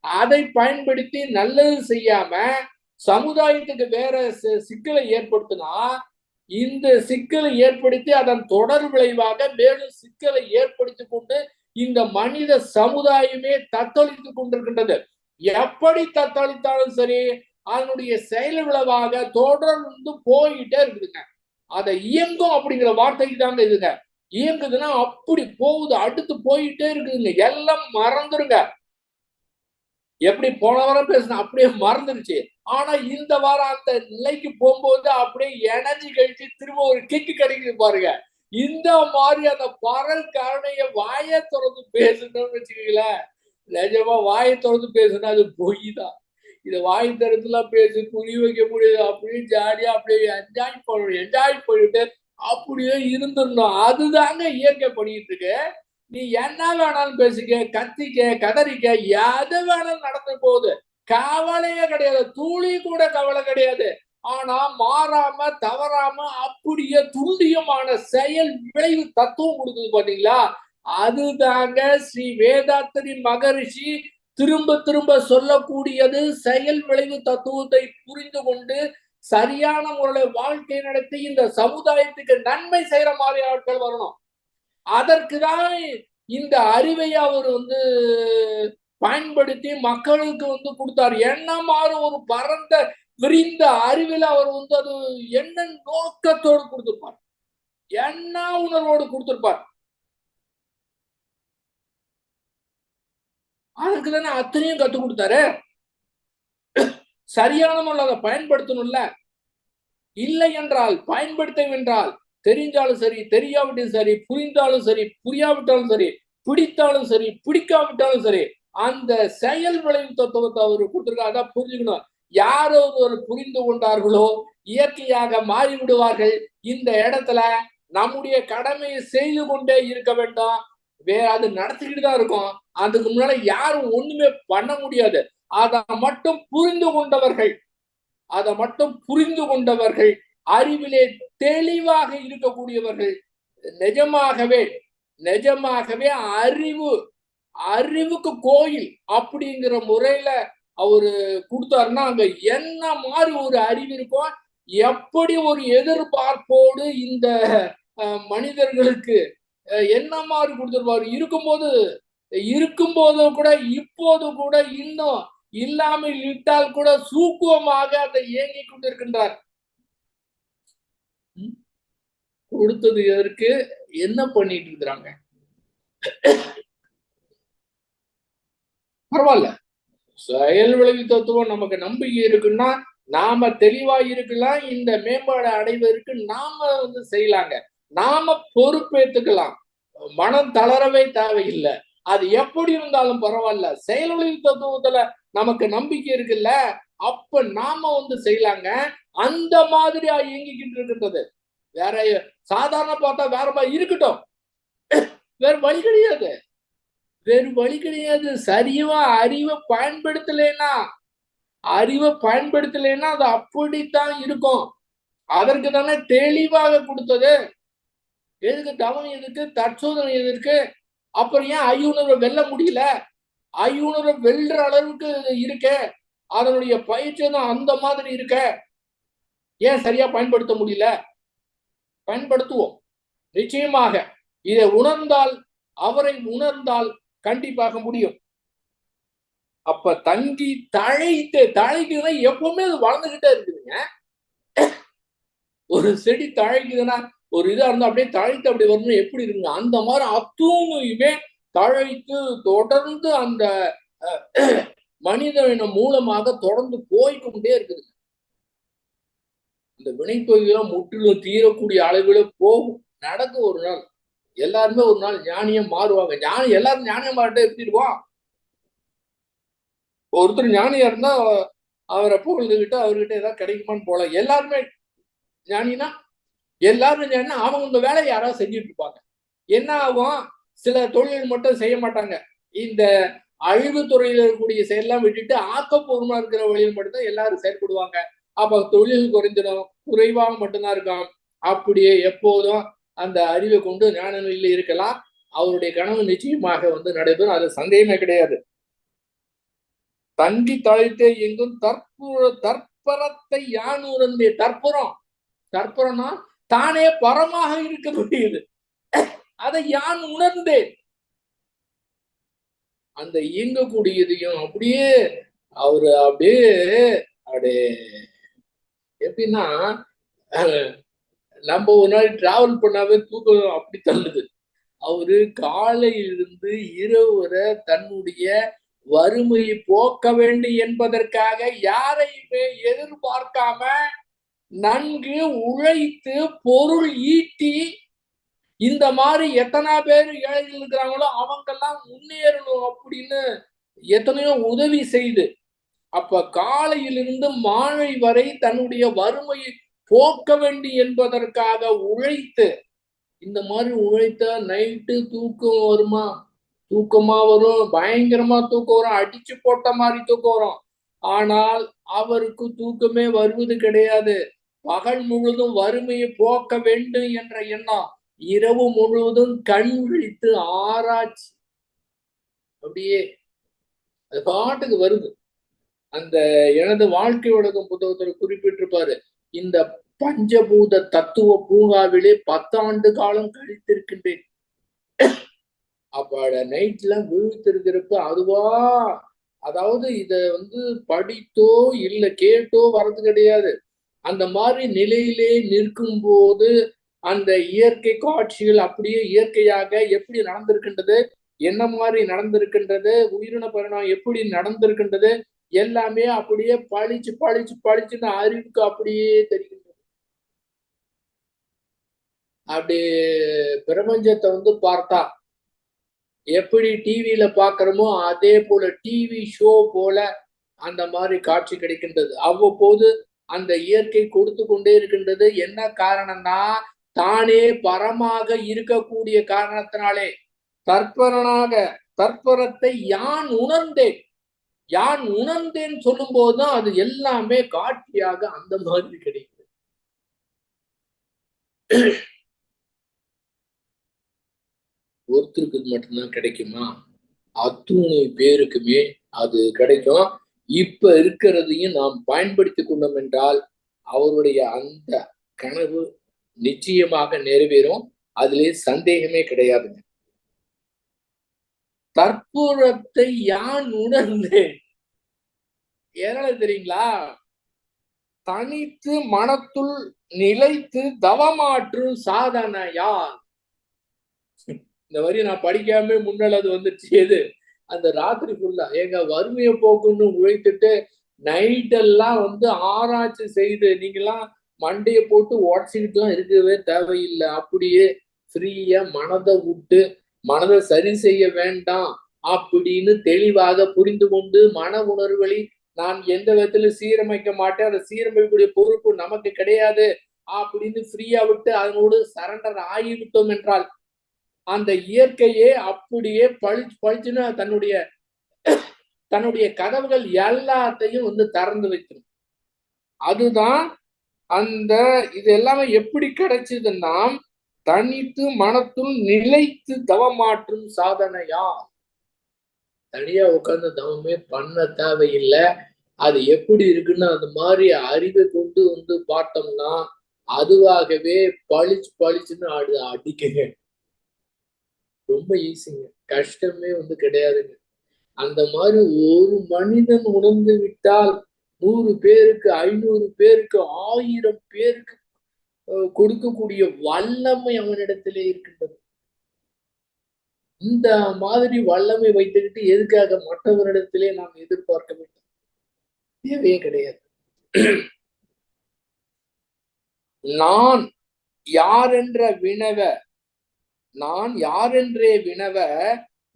அதை பயன்படுத்தி நல்லது செய்யாம சமுதாயத்துக்கு வேற சிக்கலை ஏற்படுத்தினா, இந்த சிக்கலை ஏற்படுத்தி அதன் தொடர் விளைவாக மேலும் சிக்கலை ஏற்படுத்திக் கொண்டு இந்த மனித சமுதாயமே தத்தளித்துக் கொண்டிருக்கின்றது. எப்படி தத்தளித்தாலும் சரி, அதனுடைய செயல் விளைவாக தொடர்ந்து போயிட்டே இருக்குதுங்க. அதை இயங்கும் அப்படிங்கிற வார்த்தைக்கு தாங்க இதுங்க. இயங்குதுன்னா அப்படி போகுது, அடுத்து போயிட்டே இருக்குதுங்க. எல்லாம் மறந்துருங்க. எப்படி போன வாரம் பேசின அப்படியே மறந்துருச்சு. ஆனா இந்த வாரம் அந்த நிலைக்கு போகும்போது அப்படியே எனர்ஜி கழிச்சு திரும்ப ஒரு கிக்கு கிடைக்குது பாருங்க. இந்த மாதிரி அந்த பரல் கருணைய வாயை திறந்து பேசணும்னு வச்சுக்கீங்களேன், நிஜமா வாயை திறந்து பேசுனா அது பொய் தான். இதை வாய் திறந்துலாம் பேசி புரிய வைக்க முடியாது. அப்படியே ஜாலியா அப்படியே என்ஜாய் பண்ணிட்டு அப்படியே இருந்துடணும். அதுதாங்க இயற்கை பண்ணிட்டு இருக்கு. நீ என்ன வேணாலும் பேசிக்க, கத்திக்க, கதறிக்க, எது வேணாலும் நடந்து போகுது. கவலையே கிடையாது, துளி கூட கவலை கிடையாது. ஆனா மாறாம தவறாம அப்படியே துல்லியமான செயல் விளைவு தத்துவம் கொடுக்குது பாத்தீங்களா? அதுதாங்க ஸ்ரீ வேதாத்திரி மகரிஷி திரும்ப திரும்ப சொல்லக்கூடியது. செயல் விளைவு தத்துவத்தை புரிந்து கொண்டு சரியான முறையில் வாழ்க்கை நடத்தி இந்த சமுதாயத்துக்கு நன்மை செய்யற மாதிரி ஆட்கள் வரணும். அதற்குதான் இந்த அறிவை அவர் வந்து பயன்படுத்தி மக்களுக்கு வந்து கொடுத்தார். என்ன மாதிரி ஒரு பரந்த விரிந்த அறிவில் அவர் வந்து அது என்ன நோக்கத்தோடு கொடுத்திருப்பார், என்ன உணர்வோடு கொடுத்திருப்பார். அதுக்கு தானே அத்தனையும் கத்துக் கொடுத்தாரு. சரியான முறையில் அதை பயன்படுத்தணும்ல. இல்லை என்றால் பயன்படுத்தவென்றால் தெரிஞ்சாலும் சரி, தெரியாவிட்டாலும் சரி, புரிந்தாலும் சரி, புரியாவிட்டாலும் சரி, பிடித்தாலும் சரி, பிடிக்காவிட்டாலும் சரி, அந்த செயல் விளைவு தத்துவத்தை அவரு கொடுத்திருக்காரு. அதான் புரிஞ்சுக்கணும். யாரோ ஒரு புரிந்து கொண்டார்களோ இயற்கையாக மாறி விடுவார்கள். இந்த இடத்துல நம்முடைய கடமையை செய்து கொண்டே இருக்க வேண்டும். வேற அது நடத்திக்கிட்டு தான் இருக்கும். அதுக்கு முன்னால யாரும் ஒண்ணுமே பண்ண முடியாது. அதை மட்டும் புரிந்து கொண்டவர்கள், அறிவிலே தெளிவாக இருக்கக்கூடியவர்கள், நிஜமாகவே அறிவுக்கு கோயில் அப்படிங்கிற முறையில அவரு கொடுத்தாருன்னா அங்க என்ன மாதிரி ஒரு அறிவு இருக்கும், எப்படி ஒரு எதிர்பார்ப்போடு இந்த மனிதர்களுக்கு என்ன மாதிரி கொடுத்துருப்பாரு. இருக்கும்போது கூட இப்போது கூட இன்னும் இல்லாமல் இட்டால் கூட சூக்குவமாக அதை இயங்கி கொண்டிருக்கின்றார். கொடுத்தது எதற்கு, என்ன பண்ணிட்டு இருக்கிறாங்க? பரவாயில்ல, செயல் விளைவு தத்துவம் நமக்கு நம்பிக்கை இருக்குன்னா நாம தெளிவா இருக்கலாம். இந்த மேம்பாடு அடைவதற்கு நாம வந்து செய்யலாங்க. நாம பொறுப்பேற்றுக்கலாம். மனம் தளரவே தேவையில்லை. அது எப்படி இருந்தாலும் பரவாயில்ல, செயலொளி தத்துவத்துல நமக்கு நம்பிக்கை இருக்குல்ல, அப்ப நாம செய்யலாங்க. அந்த மாதிரியா இயங்கிக்கிட்டு இருக்கின்றது. வேற சாதாரண பார்த்தா வேற மாதிரி இருக்கட்டும், வேற வழி கிடையாது. வேறு வழி கிடையாது. சரிவா அறிவை பயன்படுத்தலைன்னா அது அப்படித்தான் இருக்கும். அதற்கு தானே தெளிவாக கொடுத்தது. எதுக்கு தவம், எதுக்கு தற்சோதனை, எதற்கு? அப்புறம் ஏன் ஐயுணர்வை வெல்ல முடியல? ஐயுணர்வை வெல்ற அளவுக்கு இருக்க, அதனுடைய பயிற்சி தான் அந்த மாதிரி இருக்க, ஏன் சரியா பயன்படுத்த முடியல? பயன்படுத்துவோம் நிச்சயமாக. இதை உணர்ந்தால், அவரை உணர்ந்தால் கண்டிப்பாக முடியும். அப்ப தங்கி தழைக்குதுன்னா எப்பவுமே அது வளர்ந்துகிட்டே இருக்குதுங்க. ஒரு செடி தழைக்குதுன்னா, ஒரு இதா இருந்தா அப்படியே தழைத்து அப்படி வரணும், எப்படி இருக்குங்க? அந்த மாதிரி அத்தூணுமே தழைத்து தொடர்ந்து அந்த மனிதனின் மூலமாக தொடர்ந்து போய்கொண்டே இருக்குது. இந்த வினைத்தொகையெல்லாம் முற்றிலும் தீரக்கூடிய அளவில் போகும், நடக்கும். ஒரு நாள் எல்லாருமே ஒரு நாள் ஞானியா மாறுவாங்க. எல்லாரும் ஞானியா மாறிட்டே இருந்துருவான். ஒருத்தர் ஞானியா இருந்தா அவரை புகழ்ந்துகிட்டு அவர்கிட்ட ஏதாவது கிடைக்குமான்னு போல. எல்லாருமே ஞானினா எல்லாரும் ஞானினா அவங்க வேலையை யாராவது செஞ்சுட்டு இருப்பாங்க. என்ன ஆகும்? சில தொழில் மட்டும் செய்ய மாட்டாங்க. இந்த அழிவு துறையில் இருக்கக்கூடிய செயலாம் விட்டுட்டு ஆக்கப்பூர்வமா இருக்கிற வழியில் மட்டும்தான் எல்லாரும் செயல்படுவாங்க. அப்ப தொழில் குறைஞ்சிடும், குறைவாக மட்டும்தான் இருக்கும். அப்படியே எப்போதும் அந்த அறிவை கொண்டு ஞான நிலையில் இருக்கலாம். அவருடைய கனவு நிச்சயமாக நடைபெறும், அது சந்தேகமே கிடையாது. தங்கி தழைத்தே எங்கும் தற்பரத்தை யான் உணர்ந்தே. தற்புறம்னா தானே பரமாக இருக்க முடியுது, அதை யான் உணர்ந்தேன். அந்த இயங்கக்கூடியதையும் அப்படியே அவரு அப்படியே எப்படின்னா, நம்ம ஒரு நாள் டிராவல் பண்ணாவே தூக்கம் அப்படி தள்ளுது. அவரு காலையிலிருந்து இரவு வரை தன்னுடைய வறுமையை போக்க வேண்டும் என்பதற்காக யாரையுமே எதிர்பார்க்காம நன்கு உழைத்து பொருள் ஈட்டி, இந்த மாதிரி எத்தனை பேர் ஏழைகள் இருக்கிறாங்களோ அவங்கெல்லாம் முன்னேறணும் அப்படின்னு எத்தனையோ உதவி செய்து, அப்ப காலையிலிருந்து மாலை வரை தன்னுடைய வறுமையை போக்க வேண்டும் என்பதற்காக உழைத்து, இந்த மாதிரி உழைத்தா நைட்டு தூக்கம் வருமா? தூக்கமா வரும், பயங்கரமா தூக்கம் வரும், அடிச்சு போட்ட மாதிரி தூக்கம் வரும். ஆனால் அவருக்கு தூக்கமே வருவது கிடையாது. பகல் முழுதும் வறுமையை போக்க வேண்டும் என்ற எண்ணம், இரவு முழுவதும் கண் விழித்து ஆராய்ச்சி, அப்படியே அது பாட்டுக்கு வருது. அந்த எனது வாழ்க்கை உலகம் புத்தகத்தில் குறிப்பிட்டிருப்பாரு, இந்த பஞ்சபூத தத்துவ பூங்காவிலே 10 ஆண்டு காலம் கழித்திருக்கின்றேன். அப்ப நைட்ல விழித்திருக்கிறப்ப அதுவா, அதாவது இத படித்தோ இல்ல கேட்டோ வர்றது கிடையாது. அந்த மாதிரி நிலையிலே நிற்கும் போது அந்த இயற்கை காட்சிகள் அப்படியே இயற்கையாக எப்படி நடந்திருக்கின்றது, என்ன மாதிரி நடந்திருக்கின்றது, உயிரின பரிணாமம் எப்படி நடந்திருக்கின்றது, எல்லாமே அப்படியே பளிச்சுன்னு அறிவுக்கு அப்படியே தெரிகின்றது. அப்படி பிரபஞ்சத்தை பார்த்தா எப்படி டிவியில பாக்குறோமோ அதே போல டிவி ஷோ போல அந்த மாதிரி காட்சி கிடைக்கின்றது. அவ்வப்போது அந்த இயற்கை கொடுத்து கொண்டே இருக்கின்றது. என்ன காரணம்னா, தானே பரமாக இருக்கக்கூடிய காரணத்தினாலே தற்பரத்தை யான் உணர்ந்தேன் சொல்லும் போதுதான் அது எல்லாமே காட்சியாக அந்த மாதிரி கிடைக்குது. ஒருத்தருக்கு மட்டும்தான் கிடைக்குமா? அத்துணை பேருக்குமே அது கிடைக்கும். இப்ப இருக்கிறதையும் நாம் பயன்படுத்தி கொண்டோம் என்றால் அவருடைய அந்த கனவு நிச்சயமாக நிறைவேறும். அதிலே சந்தேகமே கிடையாதுங்க. தற்புறத்தை யான் உணர்ந்தேன். எதனால தெரியுங்களா? தனித்து மனத்துள் நிலைத்து தவமாற்று சாதனையால். இந்த வரி நான் படிக்காம முன்னால அது வந்துருச்சு. எது? அந்த ராத்திரி ஃபுல்லா எங்க வறுமையை போக்குன்னு உழைத்துட்டு நைட்டெல்லாம் ஆராய்ச்சி செய்து, நீங்கெல்லாம் மண்டையை போட்டு உடச்சிக்கிட்டுலாம் இருக்கவே தேவையில்லை. அப்படியே ஃப்ரீயா மனதை விட்டு மனதை சரி செய்ய வேண்டாம் அப்படின்னு தெளிவாக புரிந்து கொண்டு மன உணர்வுகளை நான் எந்த விதத்துல சீரமைக்க மாட்டேன், அதை சீரமைக்கக்கூடிய பொறுப்பு நமக்கு கிடையாது அப்படின்னு ஃப்ரீயா விட்டு அதனோடு சரண்டர் ஆகிவிட்டோம் என்றால் அந்த இயற்கையே அப்படியே பழிச்சுன்னு தன்னுடைய கதவுகள் எல்லாத்தையும் திறந்து வைக்கணும். அதுதான் அந்த இது எல்லாமே எப்படி கிடைச்சதுன்னா தனித்து மனத்துள் நிலைத்து தவமாற்றும் சாதனையா. தனியா உட்கார்ந்து தவமே பண்ண தேவையில்லை. அது எப்படி இருக்குன்னு அந்த மாதிரி அறிவை கொண்டு பார்த்தோம்னா அதுவாகவே பளிச்சுன்னு அடிக்குங்க. ரொம்ப ஈஸிங்க, கஷ்டமே கிடையாதுங்க. அந்த மாதிரி ஒரு மனிதன் உணர்ந்து விட்டால் 100 பேருக்கு 500 பேருக்கு 1000 பேருக்கு கொடுக்கக்கூடிய வல்லமை அவனிடத்திலே இருக்கின்றது. இந்த மாதிரி வல்லமை வைத்துக்கிட்டு எதுக்காக மற்றவரிடத்திலே நாம் எதிர்பார்க்க வேண்டும்? தேவையே கிடையாது. நான் யாரென்றே வினவ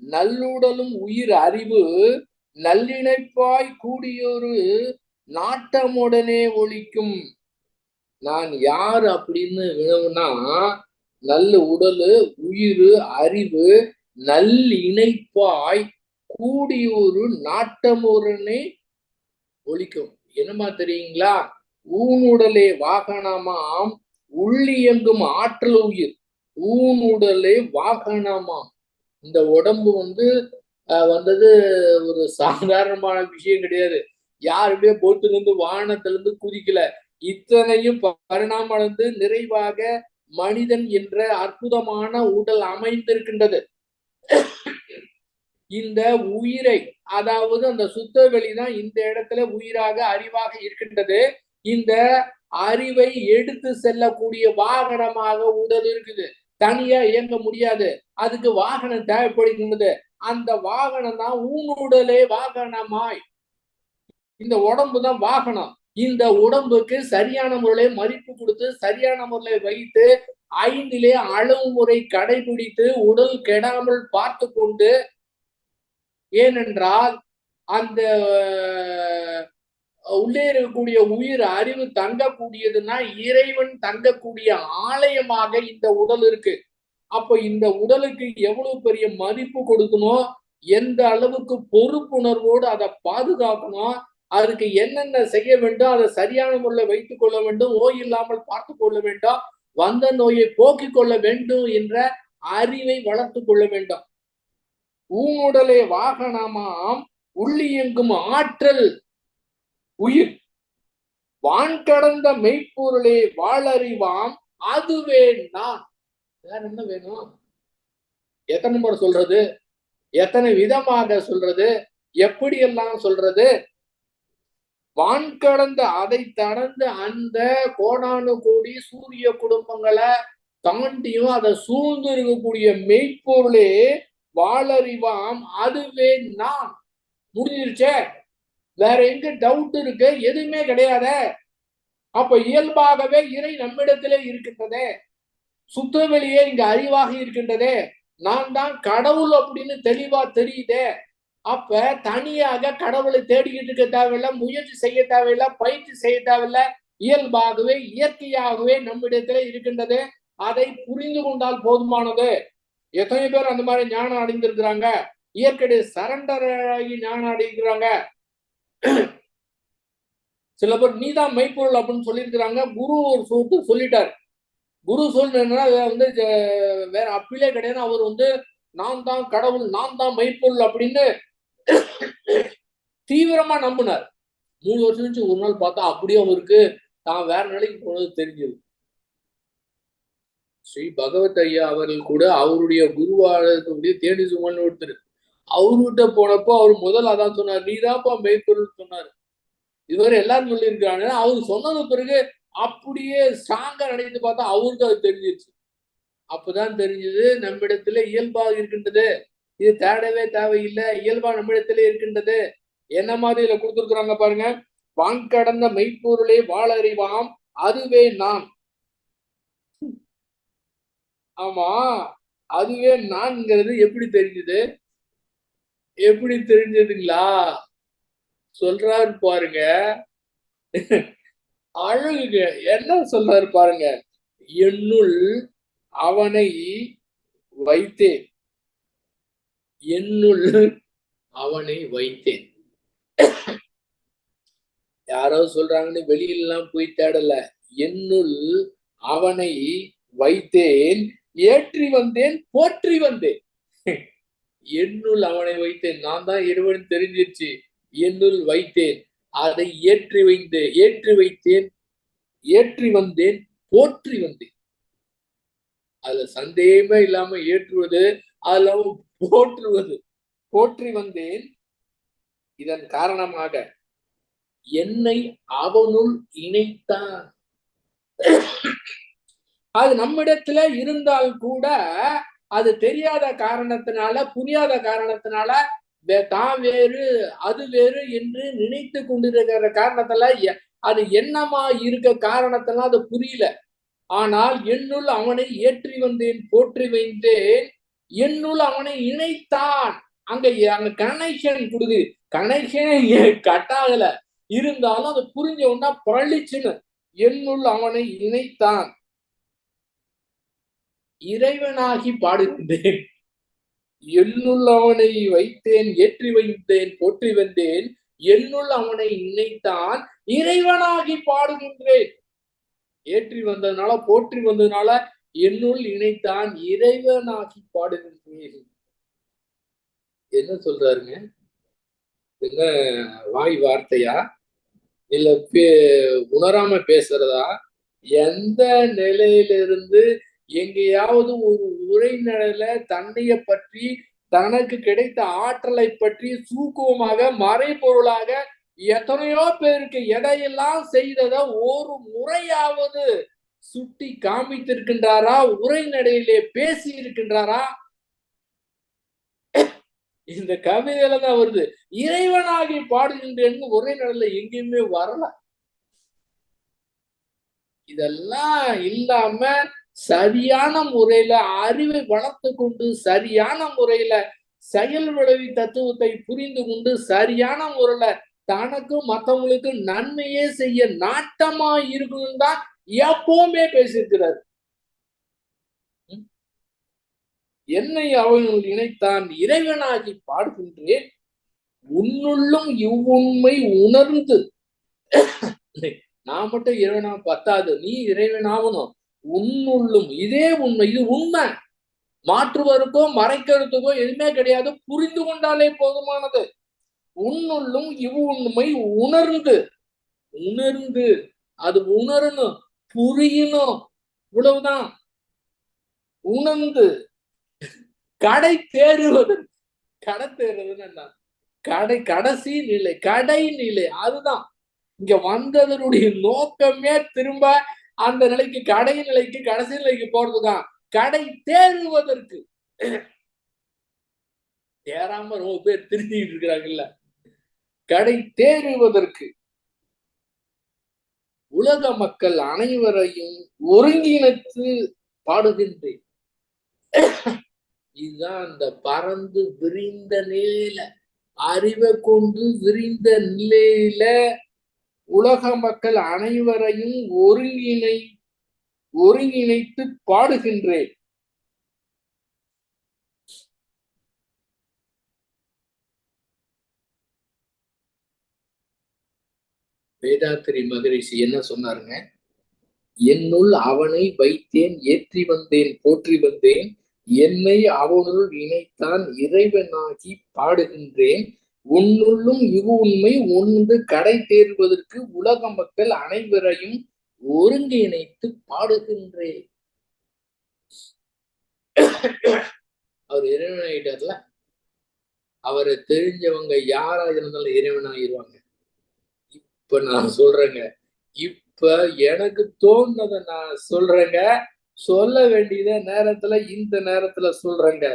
நல்லுடலும் உயிர் அறிவு நல்லிணைப்பாய் கூடியொரு நாட்டமுடனே ஒழிக்கும். நான் யார் அப்படின்னு வினவுனா நல்ல உடலு உயிர் அறிவு நல்லிணைப்பாய் கூடியொரு நாட்டமுடனே ஒழிக்கும். என்னமா தெரியுங்களா? ஊனுடலே வாகனமாம் உள்ளியங்கும் ஆற்றல் உயிர். ஊனுடலே வாகனமாம். இந்த உடம்பு வந்தது ஒரு சாதாரணமான விஷயம் கிடையாது. யாருமே போட்டிலிருந்து வானத்திலிருந்து குதிக்கல. இத்தனையும் பரிணாமம் அடைந்து நிறைவாக மனிதன் என்ற அற்புதமான உடல் அமைந்திருக்கின்றது. இந்த உயிரை, அதாவது அந்த சுத்த வெளிதான் இந்த இடத்துல உயிராக அறிவாக இருக்கின்றது. இந்த அறிவை எடுத்து செல்லக்கூடிய வாகனமாக உடல் இருக்குது. தனியா இயங்க முடியாது, அதுக்கு வாகனம் தேவைப்படுகின்றது. அந்த வாகனம் தான் ஊனுடலே வாகனமாய். இந்த உடம்பு தான் வாகனம். இந்த உடம்புக்கு சரியான முறையில மதிப்பு கொடுத்து சரியான முறையில வைத்து 5 அளவு முறை கடைபிடித்து உடல் கெடாமல் பார்த்து கொண்டு, ஏனென்றால் அந்த உள்ளே இருக்கக்கூடிய உயிர் அறிவு தங்கக்கூடியதுன்னா இறைவன் தங்கக்கூடிய ஆலயமாக இந்த உடல் இருக்கு. அப்ப இந்த உடலுக்கு எவ்வளவு பெரிய மதிப்பு கொடுக்கணும், எந்த அளவுக்கு பொறுப்புணர்வோடு அதை பாதுகாக்கணும், அதுக்கு என்னென்ன செய்ய வேண்டும், அதை சரியான முறையில் வைத்துக் கொள்ள வேண்டும், நோய் இல்லாமல் பார்த்து கொள்ள வேண்டும், வந்த நோயை போக்கிக் கொள்ள வேண்டும் என்ற அறிவை வளர்த்து கொள்ள வேண்டும். ஊனுடலே வாகனமாம் உள்ளியங்கும் ஆற்றல் உயிர் வான் கடந்த மெய்ப்பொருளே வாழறிவாம் அதுவே நான். வேற என்ன வேணும்? எத்தனை முறை சொல்றது, எத்தனை விதமாக சொல்றது, எப்படியெல்லாம் சொல்றது? வான் கடந்த அதை கடந்து அந்த கோடானு கோடி சூரிய குடும்பங்களை தாண்டியும் அதை சூழ்ந்து இருக்கக்கூடிய மெய்ப்பொருளே வாழறிவாம் அதுவே நான். முடிஞ்சிருச்சே, வேற எங்க டவுட் இருக்கு? எதுவுமே கிடையாத. அப்ப இயல்பாகவே இறை நம்மிடத்திலே இருக்கின்றதே, சுத்தவெளியே இங்க அறிவாக இருக்கின்றதே, நான் தான் கடவுள் அப்படின்னு தெளிவா தெரியுதே. அப்ப தனியாக கடவுளை தேடிக்கிட்டு இருக்க தேவையில்லை, முயற்சி செய்ய தேவையில்லை, பயிற்சி செய்ய தேவையில்லை. இயல்பாகவே இயற்கையாகவே நம்மிடத்திலே இருக்கின்றது. அதை புரிந்து கொண்டால் போதுமானது. எத்தனை பேர் அந்த மாதிரி ஞானம் அடைந்திருக்கிறாங்க, இயற்கையுடைய சரண்டர் ஆகி ஞானம் அடைகிறாங்க. சில பேர் நீதான் மெய்ப்பொருள் அப்படின்னு சொல்லியிருக்கிறாங்க. குரு ஒரு சொல்லிட்டார். குரு சொல்றேன்னா வேற அப்பிலே கிடையாது. அவர் நான் தான் கடவுள், நான் தான் மெய்ப்பொருள் அப்படின்னு தீவிரமா நம்பினார். 3 வருஷம் கழிச்சு ஒரு நாள் பார்த்தா அப்படியே அவருக்கு தான் வேற நிலைக்கு போனது தெரிஞ்சது. ஸ்ரீ பகவத் ஐயா அவர்கள் கூட அவருடைய குருவாளர்களுடைய தேனி சுமன் ஒருத்தர், அவர்கிட்ட போனப்போ அவர் முதல் அதான் சொன்னார், நீதான்ப்பா மெய்ப்பொருள் சொன்னார். இதுவரை எல்லாரும் சொல்லியிருக்காங்க. அவர் சொன்னது பிறகு அப்படியே ஸ்ட்ராங்கா நினைத்து பார்த்தா அவருக்கு அது தெரிஞ்சிருச்சு. அப்பதான் தெரிஞ்சது நம்மிடத்துல இயல்பாக இருக்கின்றது, இது தேடவே தேவையில்லை, இயல்பா நம்மிடத்திலே இருக்கின்றது. என்ன மாதிரி இதுல கொடுத்துருக்குறாங்க பாருங்க. வான் கடந்த மெய்ப்பொருளே வாழறிவாம் அதுவே நான். ஆமா, அதுவே நான்ங்கிறது எப்படி தெரிஞ்சது? எப்படி தெரிஞ்சதுங்களா? சொல்றாரு பாருங்க, அழகுங்க. என்ன சொல்றாரு பாருங்க, என்னுள் அவனை வைத்தேன், என்னுள் அவனை வைத்தேன். யாரோ சொல்றாங்கன்னு வெளியிலாம் போய் தேடல. என்னுள் அவனை வைத்தேன், ஏற்றி வந்தேன், போற்றி வந்தேன். என்னுள் அவனை வைத்தேன். நான் தான் இறைவன் தெரிஞ்சிருச்சு. என்னுள் வைத்தேன், அதை ஏற்றி வைத்தேன், ஏற்றி வந்தேன், போற்றி வந்தேன். அதுல சந்தேகமே இல்லாம ஏற்றுவது, அதுல போற்றுவது. போற்றி வந்தேன். இதன் காரணமாக என்னை அவனுள் இணைத்தான். அது நம்மிடத்துல இருந்தால் கூட அது தெரியாத காரணத்தினால, புரியாத காரணத்தினால தான் வேறு அது வேறு என்று நினைத்து கொண்டிருக்கிற காரணத்துல அது என்னமா இருக்க காரணத்தினால அது புரியல. ஆனால் என்னுள் அவனை ஏற்றி வந்தேன், போற்றி வைத்தேன், என்னுள் அவனை இணைத்தான். அங்க கனெக்ஷன் கொடுக்குது. கனெக்ஷன் கட் ஆகல, இருந்தாலும் அது புரிஞ்ச உடனே பழிச்சுன்னு என்னுள் அவனை இணைத்தான். இறைவனாகி பாடுகின்றேன். என்னுள் அவனை வைத்தேன், ஏற்றி வைத்தேன், போற்றி வந்தேன், என்னுள் அவனை இணைத்தான், இறைவனாகி பாடுகின்றேன். ஏற்றி வந்ததுனால, போற்றி வந்ததுனால, என்னுள் இணைத்தான், இறைவனாகி பாடுகின்றேன். என்ன சொல்றாருங்க? என்ன வாய் வார்த்தையா? இல்ல உணராம பேசுறதா? எந்த நிலையிலிருந்து எங்கேயாவது ஒரு உரைநடல தன்னைய பற்றி, தனக்கு கிடைத்த ஆற்றலை பற்றி சூக்குவமாக, மறைபொருளாக எத்தனையோ பேருக்கு எதையெல்லாம் செய்தத ஒரு முறையாவது சுட்டி காமித்திருக்கின்றாரா? உரைநடையிலே பேசி இருக்கின்றாரா? இந்த கவிதையில தான் வருது. இறைவனாகி பாடுகின்றேன்னு உரைநடையில எங்கேயுமே வரல. இதெல்லாம் இல்லாம சரியான முறையில அறிவை வளர்த்து கொண்டு, சரியான முறையில செயல் விளைவி தத்துவத்தை புரிந்து கொண்டு, சரியான முறையில தனக்கும் மற்றவங்களுக்கும் நன்மையே செய்ய நாட்டமா இருக்கணும் தான் எப்பவுமே பேசியிருக்கிறார். என்னை அவனுள் இணைத்தான், இறைவனாகி பாடுகின்றேன், உன்னுள்ளும் இவ்வுண்மை உணர்ந்து. நான் மட்டும் இறைவனா பத்தாது, நீ இறைவனாகணும். உன்னுள்ளும் இதே உண்மை, இது உண்மை. மாற்றுவதற்கோ மறைக்கிறதுக்கோ எதுவுமே கிடையாது. புரிந்து கொண்டாலே போதுமானது. உன்னுள்ளும் இவ்வுண்மை உணர்ந்து, உணர்ந்து அது உணரணும், புரியணும், இவ்வளவுதான். உணர்ந்து கடை தேறுவது. கடை தேறுவதுன்னு என்ன? கடைசி நிலை, கடை நிலை. அதுதான் இங்க வந்ததனுடைய நோக்கமே. திரும்ப அந்த நிலைக்கு, கடை நிலைக்கு, கடைசி நிலைக்கு போறதுதான். கடை தேறுவதற்கு. தேராம ரொம்ப பேர் திருத்திட்டு இருக்கிறாங்கல்ல. கடை தேறுவதற்கு உலக மக்கள் அனைவரையும் ஒருங்கிணைத்து பாடுகின்றேன். இதுதான் அந்த பறந்து விரிந்த நிலையில, அறிவை கொண்டு விரிந்த நிலையில உலக மக்கள் அனைவரையும் ஒருங்கிணைத்து பாடுகின்றேன். வேதாத்திரி மகரிஷி என்ன சொன்னாருங்க? என்னுள் அவனை வைத்தேன், ஏற்றி வந்தேன், போற்றி வந்தேன், என்னை அவனுள் இணைத்தான், இறைவனாகி பாடுகின்றேன், உன்னுள்ளும் இவு உண்மை உணர்ந்து கடை தேர்வதற்கு உலக மக்கள் அனைவரையும் ஒருங்கிணைத்து பாடுகின்றேன். அவர் இறைவனாயிட்டார்ல. அவரை தெரிஞ்சவங்க யாரா இருந்தாலும் இறைவனாயிருவாங்க. இப்ப நான் சொல்றேங்க, இப்ப எனக்கு தோணுனதை நான் சொல்றேங்க. சொல்ல வேண்டியத நேரத்துல இந்த நேரத்துல சொல்றேங்க.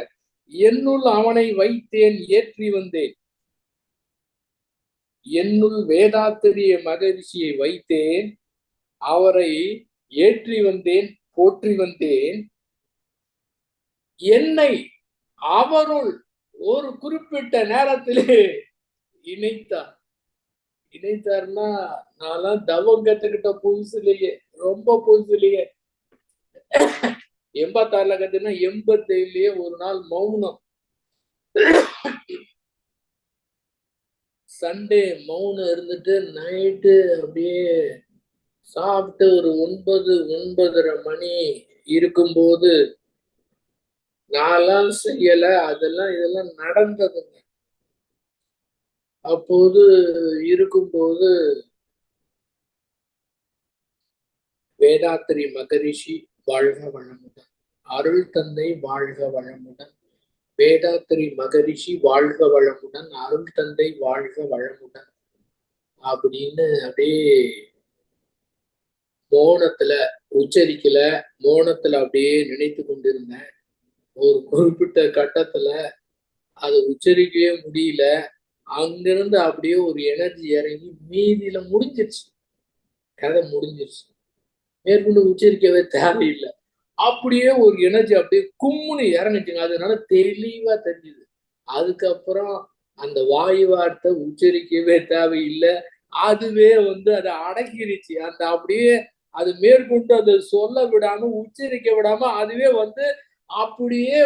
என்னுள் அவனை வைத்தேன், ஏற்றி வந்தேன். என்னுள் வேதாத்திரிய மகரிஷியை வைத்தேன், அவரை ஏற்றி வந்தேன், போற்றி வந்தேன். என்னை அவருள் ஒரு குறிப்பிட்ட நேரத்திலே இணைத்தார். இணைத்தார்னா நான் தவம் கத்துக்கிட்ட புதுசுலயே, ரொம்ப புதுசுலயே 86ல கத்துனா 87லயே ஒரு நாள் மௌனம், சண்டே மௌனம் இருந்துட்டு நைட்டு அப்படியே சாப்பிட்டு ஒரு 9-9:30 மணி இருக்கும்போது நான்லாம் செய்யல, இதெல்லாம் நடந்ததுங்க. அப்போது இருக்கும்போது வேதாத்திரி மகரிஷி வாழ்க வளமுடன், அருள் தந்தை வாழ்க வளமுடன், வேதாத்திரி மகரிஷி வாழ்க வளமுடன், அருள் தந்தை வாழ்க வளமுடன் அப்படின்னு அப்படியே மோனத்துல உச்சரிக்கல, மோனத்துல அப்படியே நினைத்து கொண்டிருந்தேன். ஒரு குறிப்பிட்ட கட்டத்துல அதை உச்சரிக்கவே முடியல. அங்கிருந்து அப்படியே ஒரு எனர்ஜி இறங்கி மீதியில முடிஞ்சிருச்சு, கதை முடிஞ்சிருச்சு. மேற்கொண்டு உச்சரிக்கவே தேவையில்லை. அப்படியே ஒரு எனர்ஜி அப்படியே கும்முன்னு இறங்குச்சுங்க. அதனால தெளிவா தெரிஞ்சுது. அதுக்கப்புறம் அந்த வாயு வார்த்தை உச்சரிக்கவே தேவையில்லை. அதுவே அதை அடக்கிடுச்சு. அந்த அப்படியே அது மேற்கொண்டு அதை சொல்ல விடாம உச்சரிக்க விடாம அதுவே அப்படியே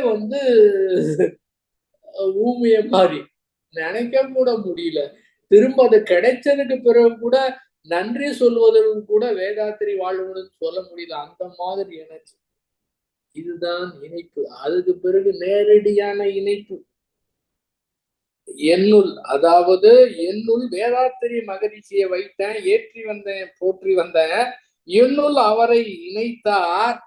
ஊமைய மாறி நினைக்க கூட முடியல. திரும்ப அது கிடைச்சதுக்கு பிறகு கூட நன்றி சொல்வதற்கு கூட வேதாத்திரி வாழ்வுடன் சொல்ல முடியல. அந்த மாதிரி எனர்ஜி. இதுதான் இணைப்பு. அதுக்கு பிறகு நேரடியான இணைப்பு என்னுள், அதாவது என்னுள் வேதாத்திரி மகரிஷியை வைத்தேன், ஏற்றி வந்தேன், போற்றி வந்தேன். என்னுள் அவரை இணைத்தார்.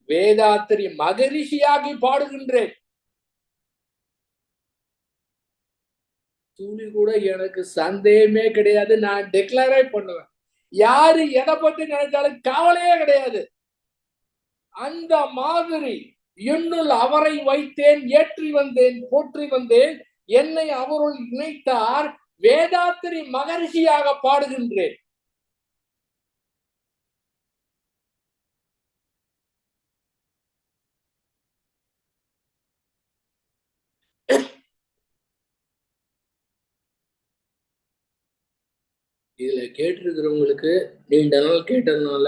வேதாத்திரி மகரிஷியாகி பாடுகின்றேன். துளி கூட எனக்கு சந்தேகமே கிடையாது. நான் டிக்ளரே பண்ணுவேன். யாரு எதை பத்தி நினைச்சாலும் கவலையே கிடையாது. அந்த மாதிரி என்னுள் அவரை வைத்தேன், ஏற்றி வந்தேன், போற்றி வந்தேன், என்னை அவருள் இணைத்தார், வேதாத்திரி மகரிஷியாக பாடுகின்றேன். இதுல கேட்டிருக்கிறவங்களுக்கு நீண்ட நாள் கேட்டதுனால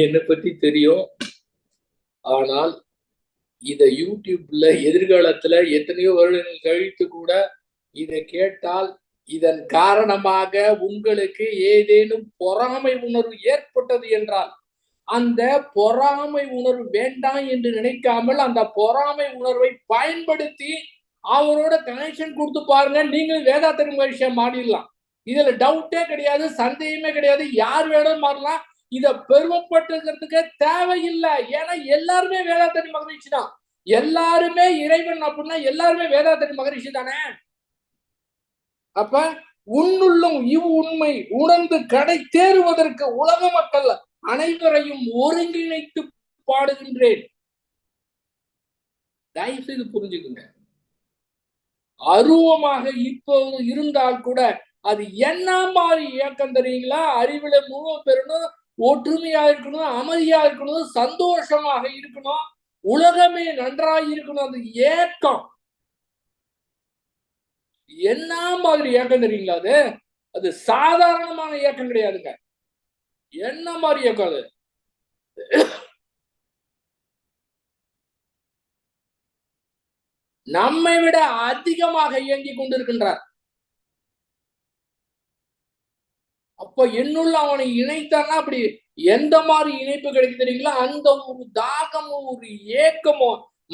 என்னை பத்தி தெரியும். ஆனால் இத யூடியூப்ல எதிர்காலத்துல எத்தனையோ வருடங்கள் கழித்து கூட இதை கேட்டால் இதன் காரணமாக உங்களுக்கு ஏதேனும் பொறாமை உணர்வு ஏற்பட்டது என்றால் அந்த பொறாமை உணர்வு வேண்டாம் என்று நினைக்காமல் அந்த பொறாமை உணர்வை பயன்படுத்தி அவரோட கனெக்ஷன் கொடுத்து பாருங்க. நீங்களும் வேதாத்திரி மகிழ்ச்சியா மாறிடலாம். இதுல டவுட்டே கிடையாது, சந்தேகமே கிடையாது. யார் வேணும் மாறலாம். இத பெருமைப்பட்டுக்கிறதுக்கு தேவையில்லை. ஏன்னா எல்லாருமே வேதாத்திரி மகிழ்ச்சி தான். எல்லாருமே இறைவன் அப்படின்னா எல்லாருமே வேதாத்திரி மகரிஷி தானே. அப்ப உன்னுள்ளும் உண்மை உணர்ந்து கடை தேறுவதற்கு உலக மக்கள் அனைவரையும் ஒருங்கிணைத்து பாடுகின்றேன். தயவு செய்து புரிஞ்சுக்குங்க. அருவமாக இப்போது இருந்தால் கூட அது என்ன மாதிரி இயக்கம் தெரியுங்களா? அறிவுல முழு பெறணும், ஒற்றுமையா இருக்கணும், அமைதியா இருக்கணும், சந்தோஷமாக இருக்கணும், உலகமே நன்றாக இருக்கணும். அது ஏக்கம் என்ன மாதிரி இயக்கம் தெரியுங்களா? அது அது சாதாரணமான இயக்கம் கிடையாதுங்க. என்ன மாதிரி இயக்கம் அது? நம்மை விட அதிகமாக இயங்கிக் கொண்டிருக்கின்றார். அப்ப என்னுள்ள அவனை இணைத்தான்னா அப்படி எந்த மாதிரி இணைப்பு கிடைக்கும் தெரியுங்களா? அந்த ஒரு தாகமோ ஒரு ஏக்கமோ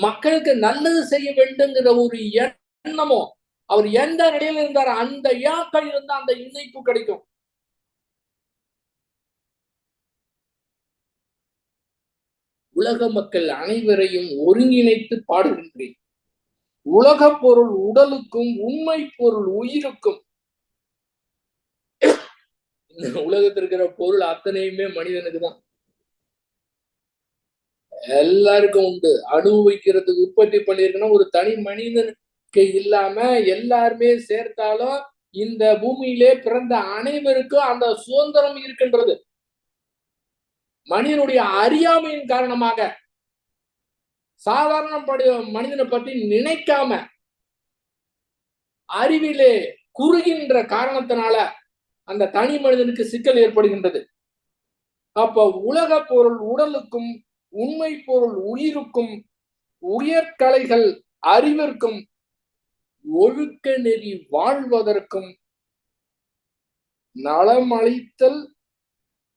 மக்களுக்கு நல்லது செய்ய வேண்டுங்கிற ஒரு எண்ணமோ அவர் எந்த நிலையில இருந்தார் அந்த ஏக்கம் இருந்தா அந்த இணைப்பு கிடைக்கும். உலக மக்கள் அனைவரையும் ஒருங்கிணைத்து பாடுகின்றேன். உலக பொருள் உடலுக்கும் உண்மை பொருள் உயிருக்கும். உலகத்தில் இருக்கிற பொருள் அத்தனையுமே மனிதனுக்கு தான். எல்லாருக்கும் உண்டு. அனுபவிக்கிறதுக்கு உற்பத்தி பண்ணிருக்கணும். ஒரு தனி மனிதனுக்கு இல்லாம எல்லாருமே சேர்த்தாலும் இந்த பூமியிலே பிறந்த அனைவருக்கும் அந்த சுதந்திரம் இருக்கின்றது. மனிதனுடைய அறியாமையின் காரணமாக, சாதாரண மனிதனை பத்தி நினைக்காம, அறிவிலே குறுகின்ற காரணத்தினால அந்த தனி மனிதனுக்கு சிக்கல் ஏற்படுகின்றது. அப்ப உலக பொருள் உடலுக்கும், உண்மை பொருள் உயிருக்கும், உயர்கலைகள் அறிவிற்கும், ஒழுக்க நெறி வாழ்வதற்கும், நலமளித்தல்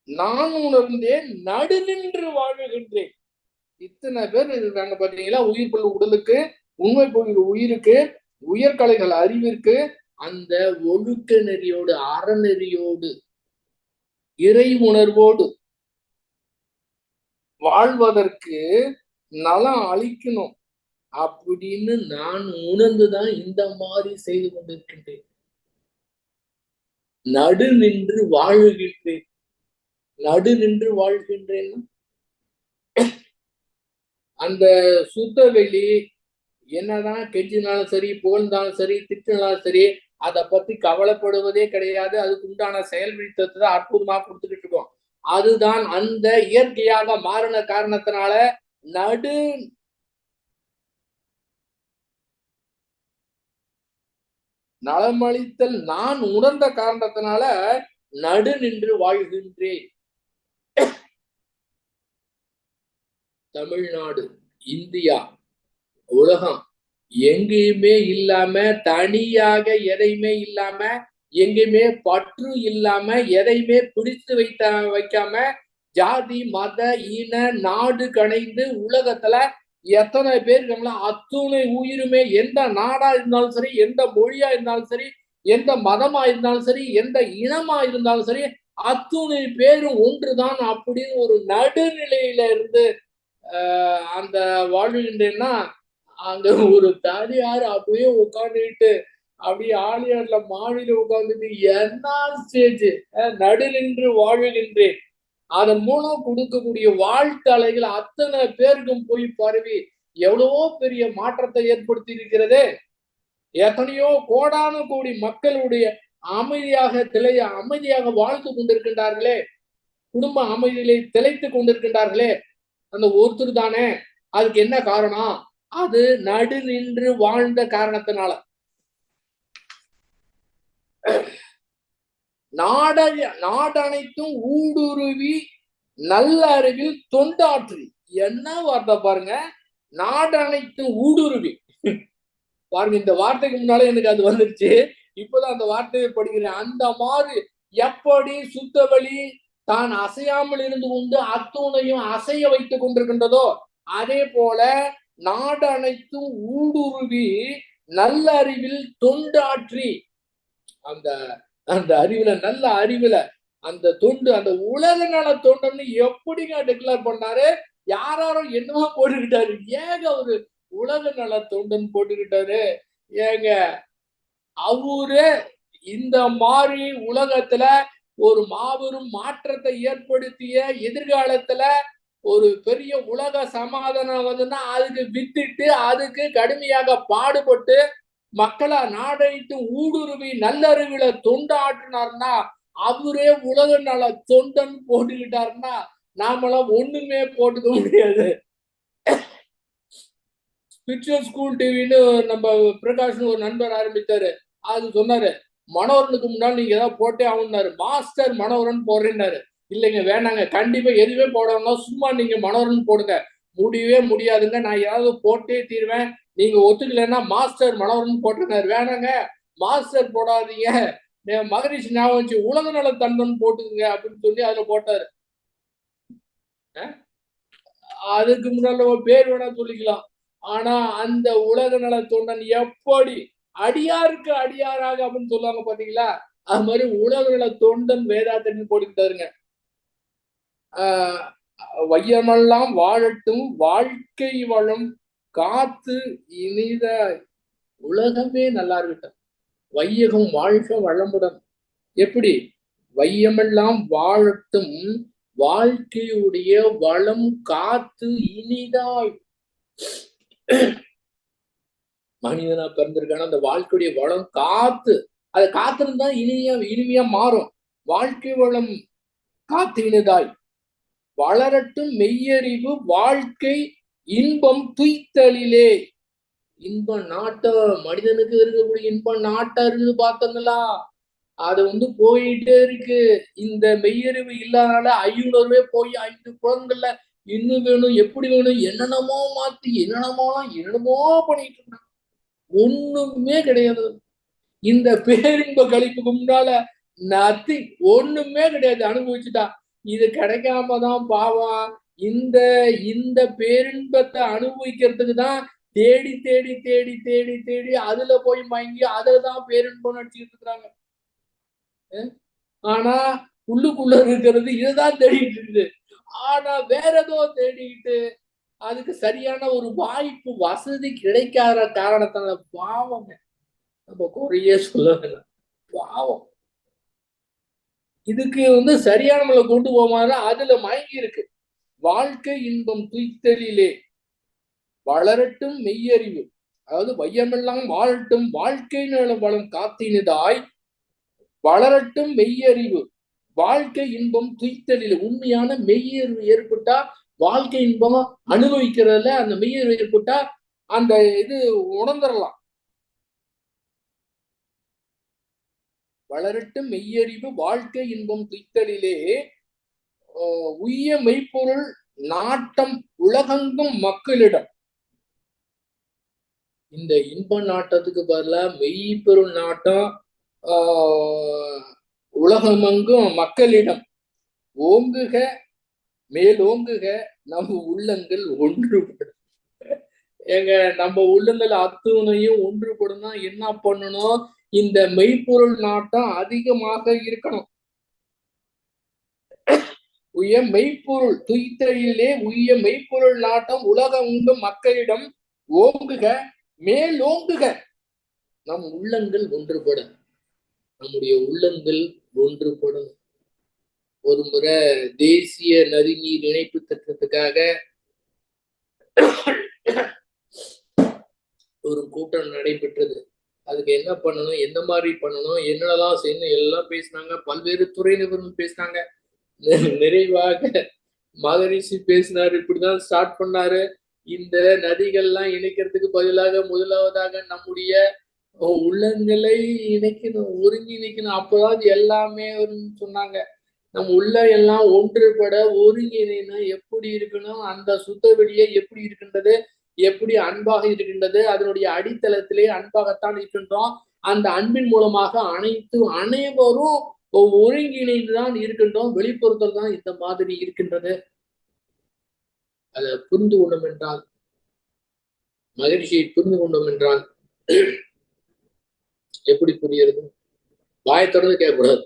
நான் உணர்ந்தேன் நடுநின்று வாழுகின்றேன். இத்தனை பேர் இருக்காங்க பாத்தீங்களா? உயிர் பொருள் உடலுக்கு, உண்மை பொருள் உயிருக்கு, உயர்கலைகள் அறிவிற்கு, அந்த ஒழுக்க நெறியோடு, அறநெறியோடு, இறை உணர்வோடு வாழ்வதற்கு நலம் அளிக்கணும் அப்படின்னு நான் உணர்ந்துதான் இந்த மாதிரி செய்து கொண்டிருக்கின்றேன். நடு நின்று வாழுகின்றேன். நடு நின்று வாழ்கின்றேன். அந்த சுத்த வெளி என்னதான் கெஞ்சினாலும் சரி, புகழ்ந்தாலும் சரி, திட்டினாலும் சரி, அதை பத்தி கவலைப்படுவதே கிடையாது. அதுக்கு உண்டான செயல் விழித்தத்தை தான் அற்புதமா கொடுத்துக்கிட்டு இருக்கோம். அதுதான் அந்த இயற்கையாக மாறின காரணத்தினால நலமளித்தல் நான் உணர்ந்த காரணத்தினால நடு நின்று வாழ்கின்றேன். தமிழ்நாடு, இந்தியா, உலகம் எங்கேயுமே இல்லாம, தனியாக எதையுமே இல்லாம, எங்கேயுமே பற்று இல்லாம, எதையுமே பிடித்து வைக்காம, ஜாதி மத இன நாடு கணைந்து உலகத்துல எத்தனை பேர் அத்துணை உயிருமே எந்த நாடா இருந்தாலும் சரி, எந்த மொழியா இருந்தாலும் சரி, எந்த மதமா இருந்தாலும் சரி, எந்த இனமா இருந்தாலும் சரி, அத்துணை பேரும் ஒன்றுதான் அப்படின்னு ஒரு நடுநிலையில இருந்து அந்த வாழ்கின்றேன்னா, அங்க ஒரு தனியார் அப்படியே உட்காந்துக்கிட்டு அப்படியே ஆலியார்ல மாடியில உட்காந்துட்டு என்ன ஸ்டேஜ் நடு நின்று வாழுகின்றேன். அதன் மூலம் கொடுக்கக்கூடிய வாழ்க்கலைகள் அத்தனை பேருக்கும் போய் பரவி எவ்வளவோ பெரிய மாற்றத்தை ஏற்படுத்தி இருக்கிறது. எத்தனையோ கோடான கோடி மக்களுடைய அமைதியாக வாழ்ந்து கொண்டிருக்கின்றார்களே, குடும்ப அமைதியிலே திளைத்து கொண்டிருக்கின்றார்களே, அந்த ஒருத்தர் தானே. அதுக்கு என்ன காரணம்? அது நடு நின்று வாழ்ந்த காரணத்தினால. நாடனைத்தும் ஊடுருவி நல்ல அறிவில் தொண்டாற்றி. என்ன வார்த்தை பாருங்க, நாடனைத்தும் ஊடுருவி. பாருங்க, இந்த வார்த்தைக்கு முன்னாலே எனக்கு அது வந்துருச்சு. இப்பதான் அந்த வார்த்தையை படிக்கிறேன். அந்த மாதிரி எப்படி சுத்தவழி தான் அசையாமல் இருந்து கொண்டு அத்துணையும் அசைய வைத்துக் கொண்டிருக்கின்றதோ, அதே போல நாடு அனைத்தும் ஊடுருவி நல்ல அறிவில் தொண்டாற்றி, அந்த அந்த அறிவுல, நல்ல அறிவுல அந்த தொண்டு, அந்த உலக நல தொண்டுன்னு எப்படிங்க டிக்ளேர் பண்ணாரு? யாரும் என்னவோ போட்டுக்கிட்டாரு. ஏங்க ஒரு உலக நல தொண்டுன்னு போட்டுக்கிட்டாரு? ஏங்க அவரு இந்த மாதிரி உலகத்துல ஒரு மாபெரும் மாற்றத்தை ஏற்படுத்திய, எதிர்காலத்துல ஒரு பெரிய உலக சமாதானம் வந்துன்னா அதுக்கு வித்துட்டு, அதுக்கு கடுமையாக பாடுபட்டு மக்களை நாடைட்டு ஊடுருவி நல்லறிவுல தொண்டாற்றினார்னா, அவரே உலக நல தொண்டன் போட்டுக்கிட்டாருன்னா நாமெல்லாம் ஒண்ணுமே போட்டுக்க முடியாது. ஸ்பிரிச்சுவல் ஸ்கூல் டிவின்னு நம்ம பிரகாஷ் ஒரு நண்பர் ஆரம்பித்தாரு. அது சொன்னாரு, மனோரனுக்கு முன்னாடி நீங்க ஏதாவது போட்டே ஆகுனாரு. மாஸ்டர் மனோரன் போடுறேன்னாரு. இல்லைங்க, வேணாங்க, கண்டிப்பா எதுவுமே போடணும், சும்மா நீங்க மனோரன் போடுங்க. முடியவே முடியாதுங்க, நான் ஏதாவது போட்டே தீர்வேன், நீங்க ஒத்துக்கலைன்னா மாஸ்டர் மனோரன் போட்டுனாரு. வேணாங்க, மாஸ்டர் போடாதீங்க, மகரிஷி ஞாபகம் வச்சு உலக நல தண்டன் போட்டுக்குங்க அப்படின்னு சொல்லி அதுல போட்டாரு. அதுக்கு முன்னால பேர் வேணா சொல்லிக்கலாம். ஆனா அந்த உலக நல தொண்டன் எப்படி அடியாருக்கு அடியாராக அப்படின்னு சொல்லுவாங்க பாத்தீங்களா, அது மாதிரி உலக நல தொண்டன் வேதாத்தின்னு போட்டுக்கிட்டாருங்க. வையமெல்லாம் வாழட்டும் வாழ்க்கை வளம் காத்து இனித உலகமே நல்லா இருக்கட்டும், வையகம் வாழ்க வளமுடன். எப்படி? வையமெல்லாம் வாழட்டும் வாழ்க்கையுடைய வளம் காத்து இனிதாய். மனிதனா பிறந்திருக்கான அந்த வாழ்க்கையுடைய வளம் காத்து, அதை காத்திருந்தா இனிமையா மாறும். வாழ்க்கை வளம் காத்து இனிதாய் வளரட்டும் மெய்யறிவு வாழ்க்கை இன்பம் துய்த்தலிலே. இன்ப நாட்டம், மனிதனுக்கு இருக்கக்கூடிய இன்ப நாட்டம் இருக்குது பார்த்தங்களா, அது போயிட்டே இருக்கு. இந்த மெய்யறிவு இல்லாதனால ஐயுணர்வே போய் 5 புலன்கள்ல இன்னும் வேணும், எப்படி வேணும், என்னென்னமோ மாத்தி என்னென்னமோ பண்ணிட்டு இருந்தாங்க. ஒண்ணுமே கிடையாது. இந்த பேரின்ப கழிப்புக்கு முன்னால நத்திங், ஒண்ணுமே கிடையாது. அனுபவிச்சுட்டா இது கிடைக்காம தான் பாவம். இந்த இந்த பேரின்பத்தை அனுபவிக்கிறதுக்கு தான் தேடி தேடி தேடி தேடி தேடி அதுல போய் மயங்கி அதுலதான் பேரின்பம் நடிச்சுக்கிட்டு இருக்கிறாங்க. ஆனா உள்ளுக்குள்ள இருக்கிறது இதுதான் தேடிட்டு இருக்குது. ஆனா வேற ஏதோ தேடிக்கிட்டு அதுக்கு சரியான ஒரு வாய்ப்பு வசதி கிடைக்காத காரணத்தால பாவங்க. நம்ம குறையே சொல்ல வேண்டாம், பாவம். இதுக்கு சரியான நம்மளை கொண்டு போமாறு அதுல மயங்கி இருக்கு. வாழ்க்கை இன்பம் துய்த்தலிலே வளரட்டும் மெய்யறிவு, அதாவது வையமெல்லாம் வாழட்டும் வாழ்க்கை நலம் வளம் காத்தினதாய் வளரட்டும் மெய்யறிவு வாழ்க்கை இன்பம் துய்த்தலில். உண்மையான மெய்யறிவு ஏற்பட்டா வாழ்க்கை இன்பம் அனுபவிக்கிறதுல அந்த மெய்யறிவு ஏற்பட்டா அந்த இது உணர்ந்துடலாம். வளரட்டும் மெய்யறிவு வாழ்க்கை இன்பம் துய்த்தலிலே உய்ய மெய்ப்பொருள் நாட்டம் உலகெங்கும் மக்களிடம். இந்த இன்ப நாட்டத்துக்கு பதிலா மெய்ப்பொருள் நாட்டம் உலகமெங்கும் மக்களிடம் ஓங்குக மேலோங்குக நம்ம உள்ளங்கள் ஒன்றுபடும். எங்க நம்ம உள்ளங்கள் அத்துணையும் ஒன்றுபடும்னா என்ன பண்ணணும்? இந்த மெய்ப்பொருள் நாட்டம் அதிகமாக இருக்கணும். உய்ய மெய்ப்பொருள் துய்த்தலிலே உய்ய மெய்ப்பொருள் நாட்டம் உலகெங்கும் மக்களிடம் ஓங்குக மேலோங்குக. நம் உள்ளங்கள் ஒன்றுபடும், நம்முடைய உள்ளங்கள் ஒன்றுபடும். ஒரு முறை தேசிய நதிநீர் இணைப்பு திட்டத்துக்காக ஒரு கூட்டம் நடைபெற்றது. அதுக்கு என்ன பண்ணணும், எந்த மாதிரி பண்ணணும், என்னெல்லாம் செய்யணும் எல்லாம் பேசினாங்க. பல்வேறு துறை நிபுணர்கள் பேசினாங்க. நிறைவாக மகரிஷி பேசினாரு. இப்படிதான் ஸ்டார்ட் பண்ணாரு. இந்த நதிகள்லாம் இணைக்கிறதுக்கு பதிலாக முதலாவதாக நம்முடைய உள்ளங்களை இணைக்கணும், ஒருங்கிணைக்கணும். அப்பதான் எல்லாமே சொன்னாங்க. நம்ம உள்ள எல்லாம் ஒன்றுபட ஒருங்கிணைனா எப்படி இருக்கணும், அந்த சுத்த வெளியே எப்படி இருக்கின்றது, எப்படி அன்பாக இருக்கின்றது, அதனுடைய அடித்தளத்திலே அன்பாகத்தான் இருக்கின்றோம். அந்த அன்பின் மூலமாக அனைவரும் ஒருங்கிணைந்துதான் இருக்கின்றோம். வெளிப்புறத்தில் தான் இந்த மாதிரி இருக்கின்றது. அதை புரிந்து கொண்டோம் என்றால், மகிழ்ச்சியை புரிந்து கொண்டோம் என்றால் எப்படி புரியுறது? வாயத்தொடர்ந்து கேட்கக்கூடாது.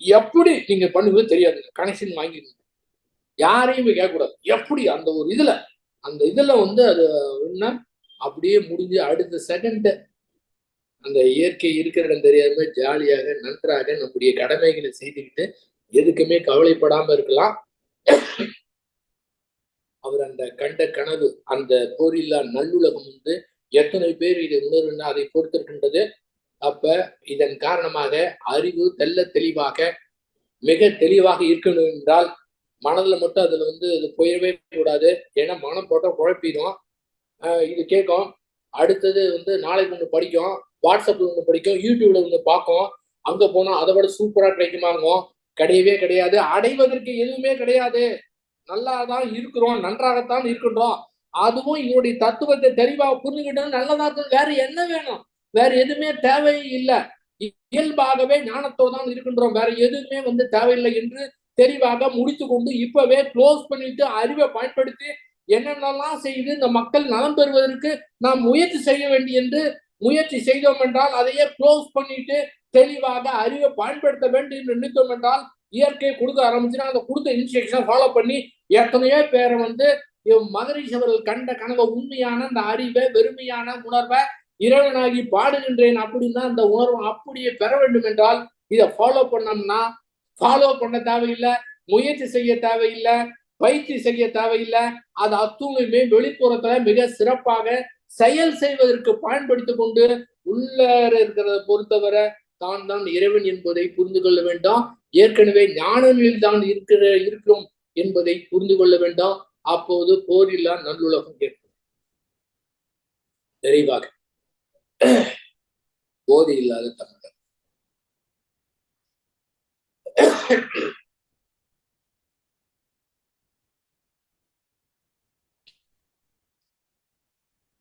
எப்படி நீங்க பண்ணுவது தெரியாது, கனெக்ஷன் வாங்கிடுங்க. யாரையும் கேட்கக்கூடாது. எப்படி அந்த ஒரு இதுல அது என்ன அப்படியே முடிஞ்சு அடுத்த செகண்ட் அந்த இயற்கை இருக்கிற இடம் தெரியாம ஜாலியாக நன்றாக நம்முடைய கடமைகளை செய்துக்கிட்டு எதுக்குமே கவலைப்படாம இருக்கலாம். அவர் அந்த கண்ட கனவு, அந்த போரில்லா நல்லுலகம் எத்தனை பேர் இதை உணர்வுன்னா அதை பொறுத்திருக்கின்றது. அப்ப இதன் காரணமாக அறிவு தெளிவாக மிக தெளிவாக இருக்கணும் என்றால் மனதில் மட்டும் அதுல இது போயிடவே கூடாது. ஏன்னா மனம் போட்டா குழப்பிடும். இது கேட்கும், அடுத்தது நாளைக்கு ஒன்று படிக்கும், வாட்ஸ்அப்ல ஒன்று படிக்கும், யூடியூப்ல ஒன்று பார்க்கும், அங்க போனா அதை விட சூப்பரா கிடைக்குமாங்கும். கிடையவே கிடையாது. அடைவதற்கு எதுவுமே கிடையாது. நல்லாதான் இருக்கிறோம், நன்றாகத்தான் இருக்கின்றோம். அதுவும் என்னுடைய தத்துவத்தை தெளிவாக புரிஞ்சுக்கிட்டோம், நல்லதா இருக்கும். வேற என்ன வேணும்? வேற எதுவுமே தேவை இல்லை. இயல்பாகவே ஞானத்தோடு தான் இருக்கின்றோம். வேற எதுவுமே தேவையில்லை என்று தெளிவாக முடித்து கொண்டு இப்பவே க்ளோஸ் பண்ணிட்டு அறிவை பயன்படுத்தி என்னென்னலாம் செய்து இந்த மக்கள் நலம் பெறுவதற்கு நாம் முயற்சி செய்ய வேண்டிய என்று முயற்சி செய்தோம் என்றால் அதையே க்ளோஸ் பண்ணிட்டு தெளிவாக அறிவை பயன்படுத்த வேண்டும் என்று நினைத்தோம் என்றால் இயற்கை கொடுக்க ஆரம்பிச்சுன்னா அந்த கொடுத்த இன்ஸ்ட்ரக்ஷன் ஃபாலோ பண்ணி எத்தனையோ பேரை மகரிஷி அவர்கள் கண்ட கனவை உண்மையான அந்த அறிவை வெறுமையான உணர்வை இறைவனாகி பாடுகின்றேன் அப்படின்னா அந்த உணர்வு அப்படியே பெற வேண்டும் என்றால் இதை ஃபாலோ பண்ணோம்னா ஃபாலோ பண்ண தேவையில்லை, முயற்சி செய்ய தேவையில்லை, பயிற்சி செய்ய தேவையில்லை. அது அத்துணையுமே வெளிப்புறத்துல மிக சிறப்பாக செயல் செய்வதற்கு பயன்படுத்தி கொண்டு உள்ள இருக்கிறத பொறுத்தவரை தான் இறைவன் என்பதை புரிந்து கொள்ள வேண்டாம். ஏற்கனவே ஞான நிலையில் தான் இருக்கிறோம் என்பதை புரிந்து கொள்ள வேண்டாம். அப்போது போரில்லா நல்லுலகம் ஏற்படும். நிறைவாக போதை இல்லாத தமிழர்.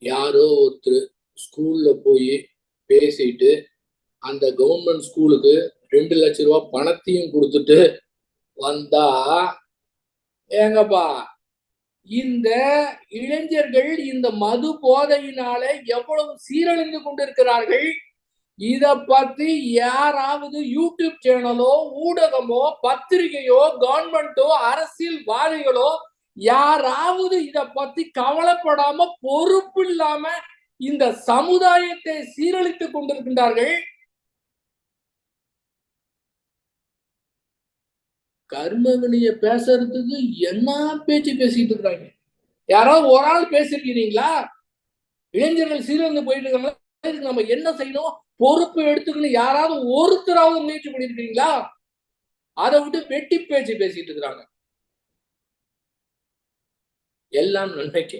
யாரோ ஒருத்தர் ஸ்கூல்ல போய் பேசிட்டு அந்த கவர்மெண்ட் ஸ்கூலுக்கு 2 லட்சம் ரூபாய் பணத்தையும் கொடுத்துட்டு வந்தா, ஏங்கப்பா இந்த இளைஞர்கள் இந்த மது போதையினால எவ்வளவு சீரழிந்து கொண்டிருக்கிறார்கள், இத பத்தி யாராவது யூடியூப் சேனலோ ஊடகமோ பத்திரிகையோ கவர்மெண்டோ அரசியல்வாதிகளோ யாராவது இத பத்தி கவலைப்படாம பொறுப்பு இல்லாம இந்த சமுதாயத்தை சீரழித்துக் கொண்டிருக்கின்றார்கள். கர்மவினைய பேசுறதுக்கு என்ன பேச்சு பேசிட்டு இருக்காங்க. யாராவது ஒரு ஆள் பேசிருக்கிறீங்களா? இளைஞர்கள் சீரழிந்து போயிட்டு இருக்காங்க, நம்ம என்ன செய்யணும், பொறுப்பு எடுத்துக்கணும் யாராவது ஒருத்தராவது முயற்சி பண்ணிருக்கீங்களா? அதை விட்டு வெட்டி பேச்சு பேசிட்டு இருக்கிறாங்க. எல்லாம் நன்மைக்கு.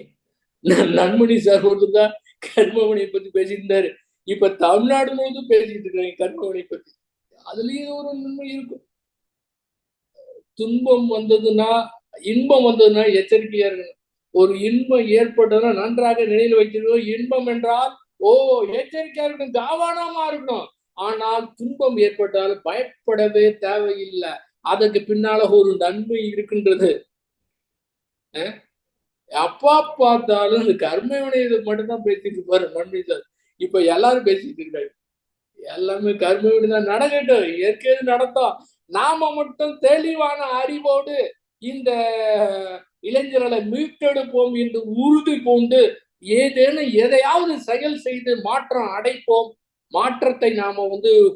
நன்மணி சார் ஒருத்தர் கர்மவினையை பத்தி பேசியிருந்தாரு. இப்ப தமிழ்நாடு முழுவதும் பேசிட்டு இருக்காங்க கர்மவினை பத்தி. அதுலயும் ஒரு நன்மை இருக்கும். துன்பம் வந்ததுன்னா, இன்பம் வந்ததுன்னா எச்சரிக்கையா இருக்கணும். ஒரு இன்பம் ஏற்பட்டதுன்னா நன்றாக நினைவில் வைக்கணும். இன்பம் என்றால் எச்சரிக்கையா இருக்கணும், கவனமா இருக்கணும். ஆனால் துன்பம் ஏற்பட்டால் பயப்படவே தேவையில்லை. அதுக்கு பின்னால ஒரு நன்மை இருக்கின்றது. அப்பா பார்த்தாலும் இந்த கர்மவினை இது மட்டும்தான் பேசிட்டு இருப்பாரு நன்மை சார். இப்ப எல்லாரும் பேசிட்டு இருக்காங்க. எல்லாமே கர்மவினை தான் நடக்கட்டும், இயற்கையை நடத்தோம். நாம மட்டும் தெளிவான அறிவோடு இந்த இளைஞர்களை மீட்டெடுப்போம் என்று உறுதி கொண்டு ஏதேனும் எதையாவது செயல் செய்து மாற்றம் அடைப்போம். மாற்றத்தை நாம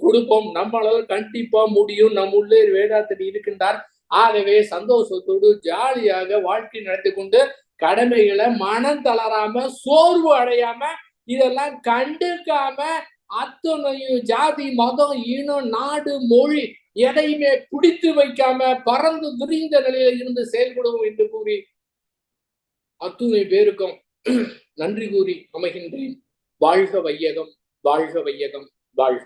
கொடுப்போம். நம்மளால கண்டிப்பா முடியும். நம் உள்ளே வேதாத்திரி இருக்கின்றார். ஆகவே சந்தோஷத்தோடு ஜாலியாக வாழ்க்கை நடத்தி கொண்டு கடமைகளை மனம் தளராம சோர்வு அடையாம இதெல்லாம் கண்டுக்காம அத்தனையும் ஜாதி மதம் இனம் நாடு மொழி எதையுமே பிடித்து வைக்காம பறந்து விரிந்த நிலையில இருந்து செயல்படுவோம் என்று கூறி அத்துணை பேருக்கும் நன்றி கூறி அமைகின்றேன். வாழ்க வையகம், வாழ்க வையகம், வாழ்க.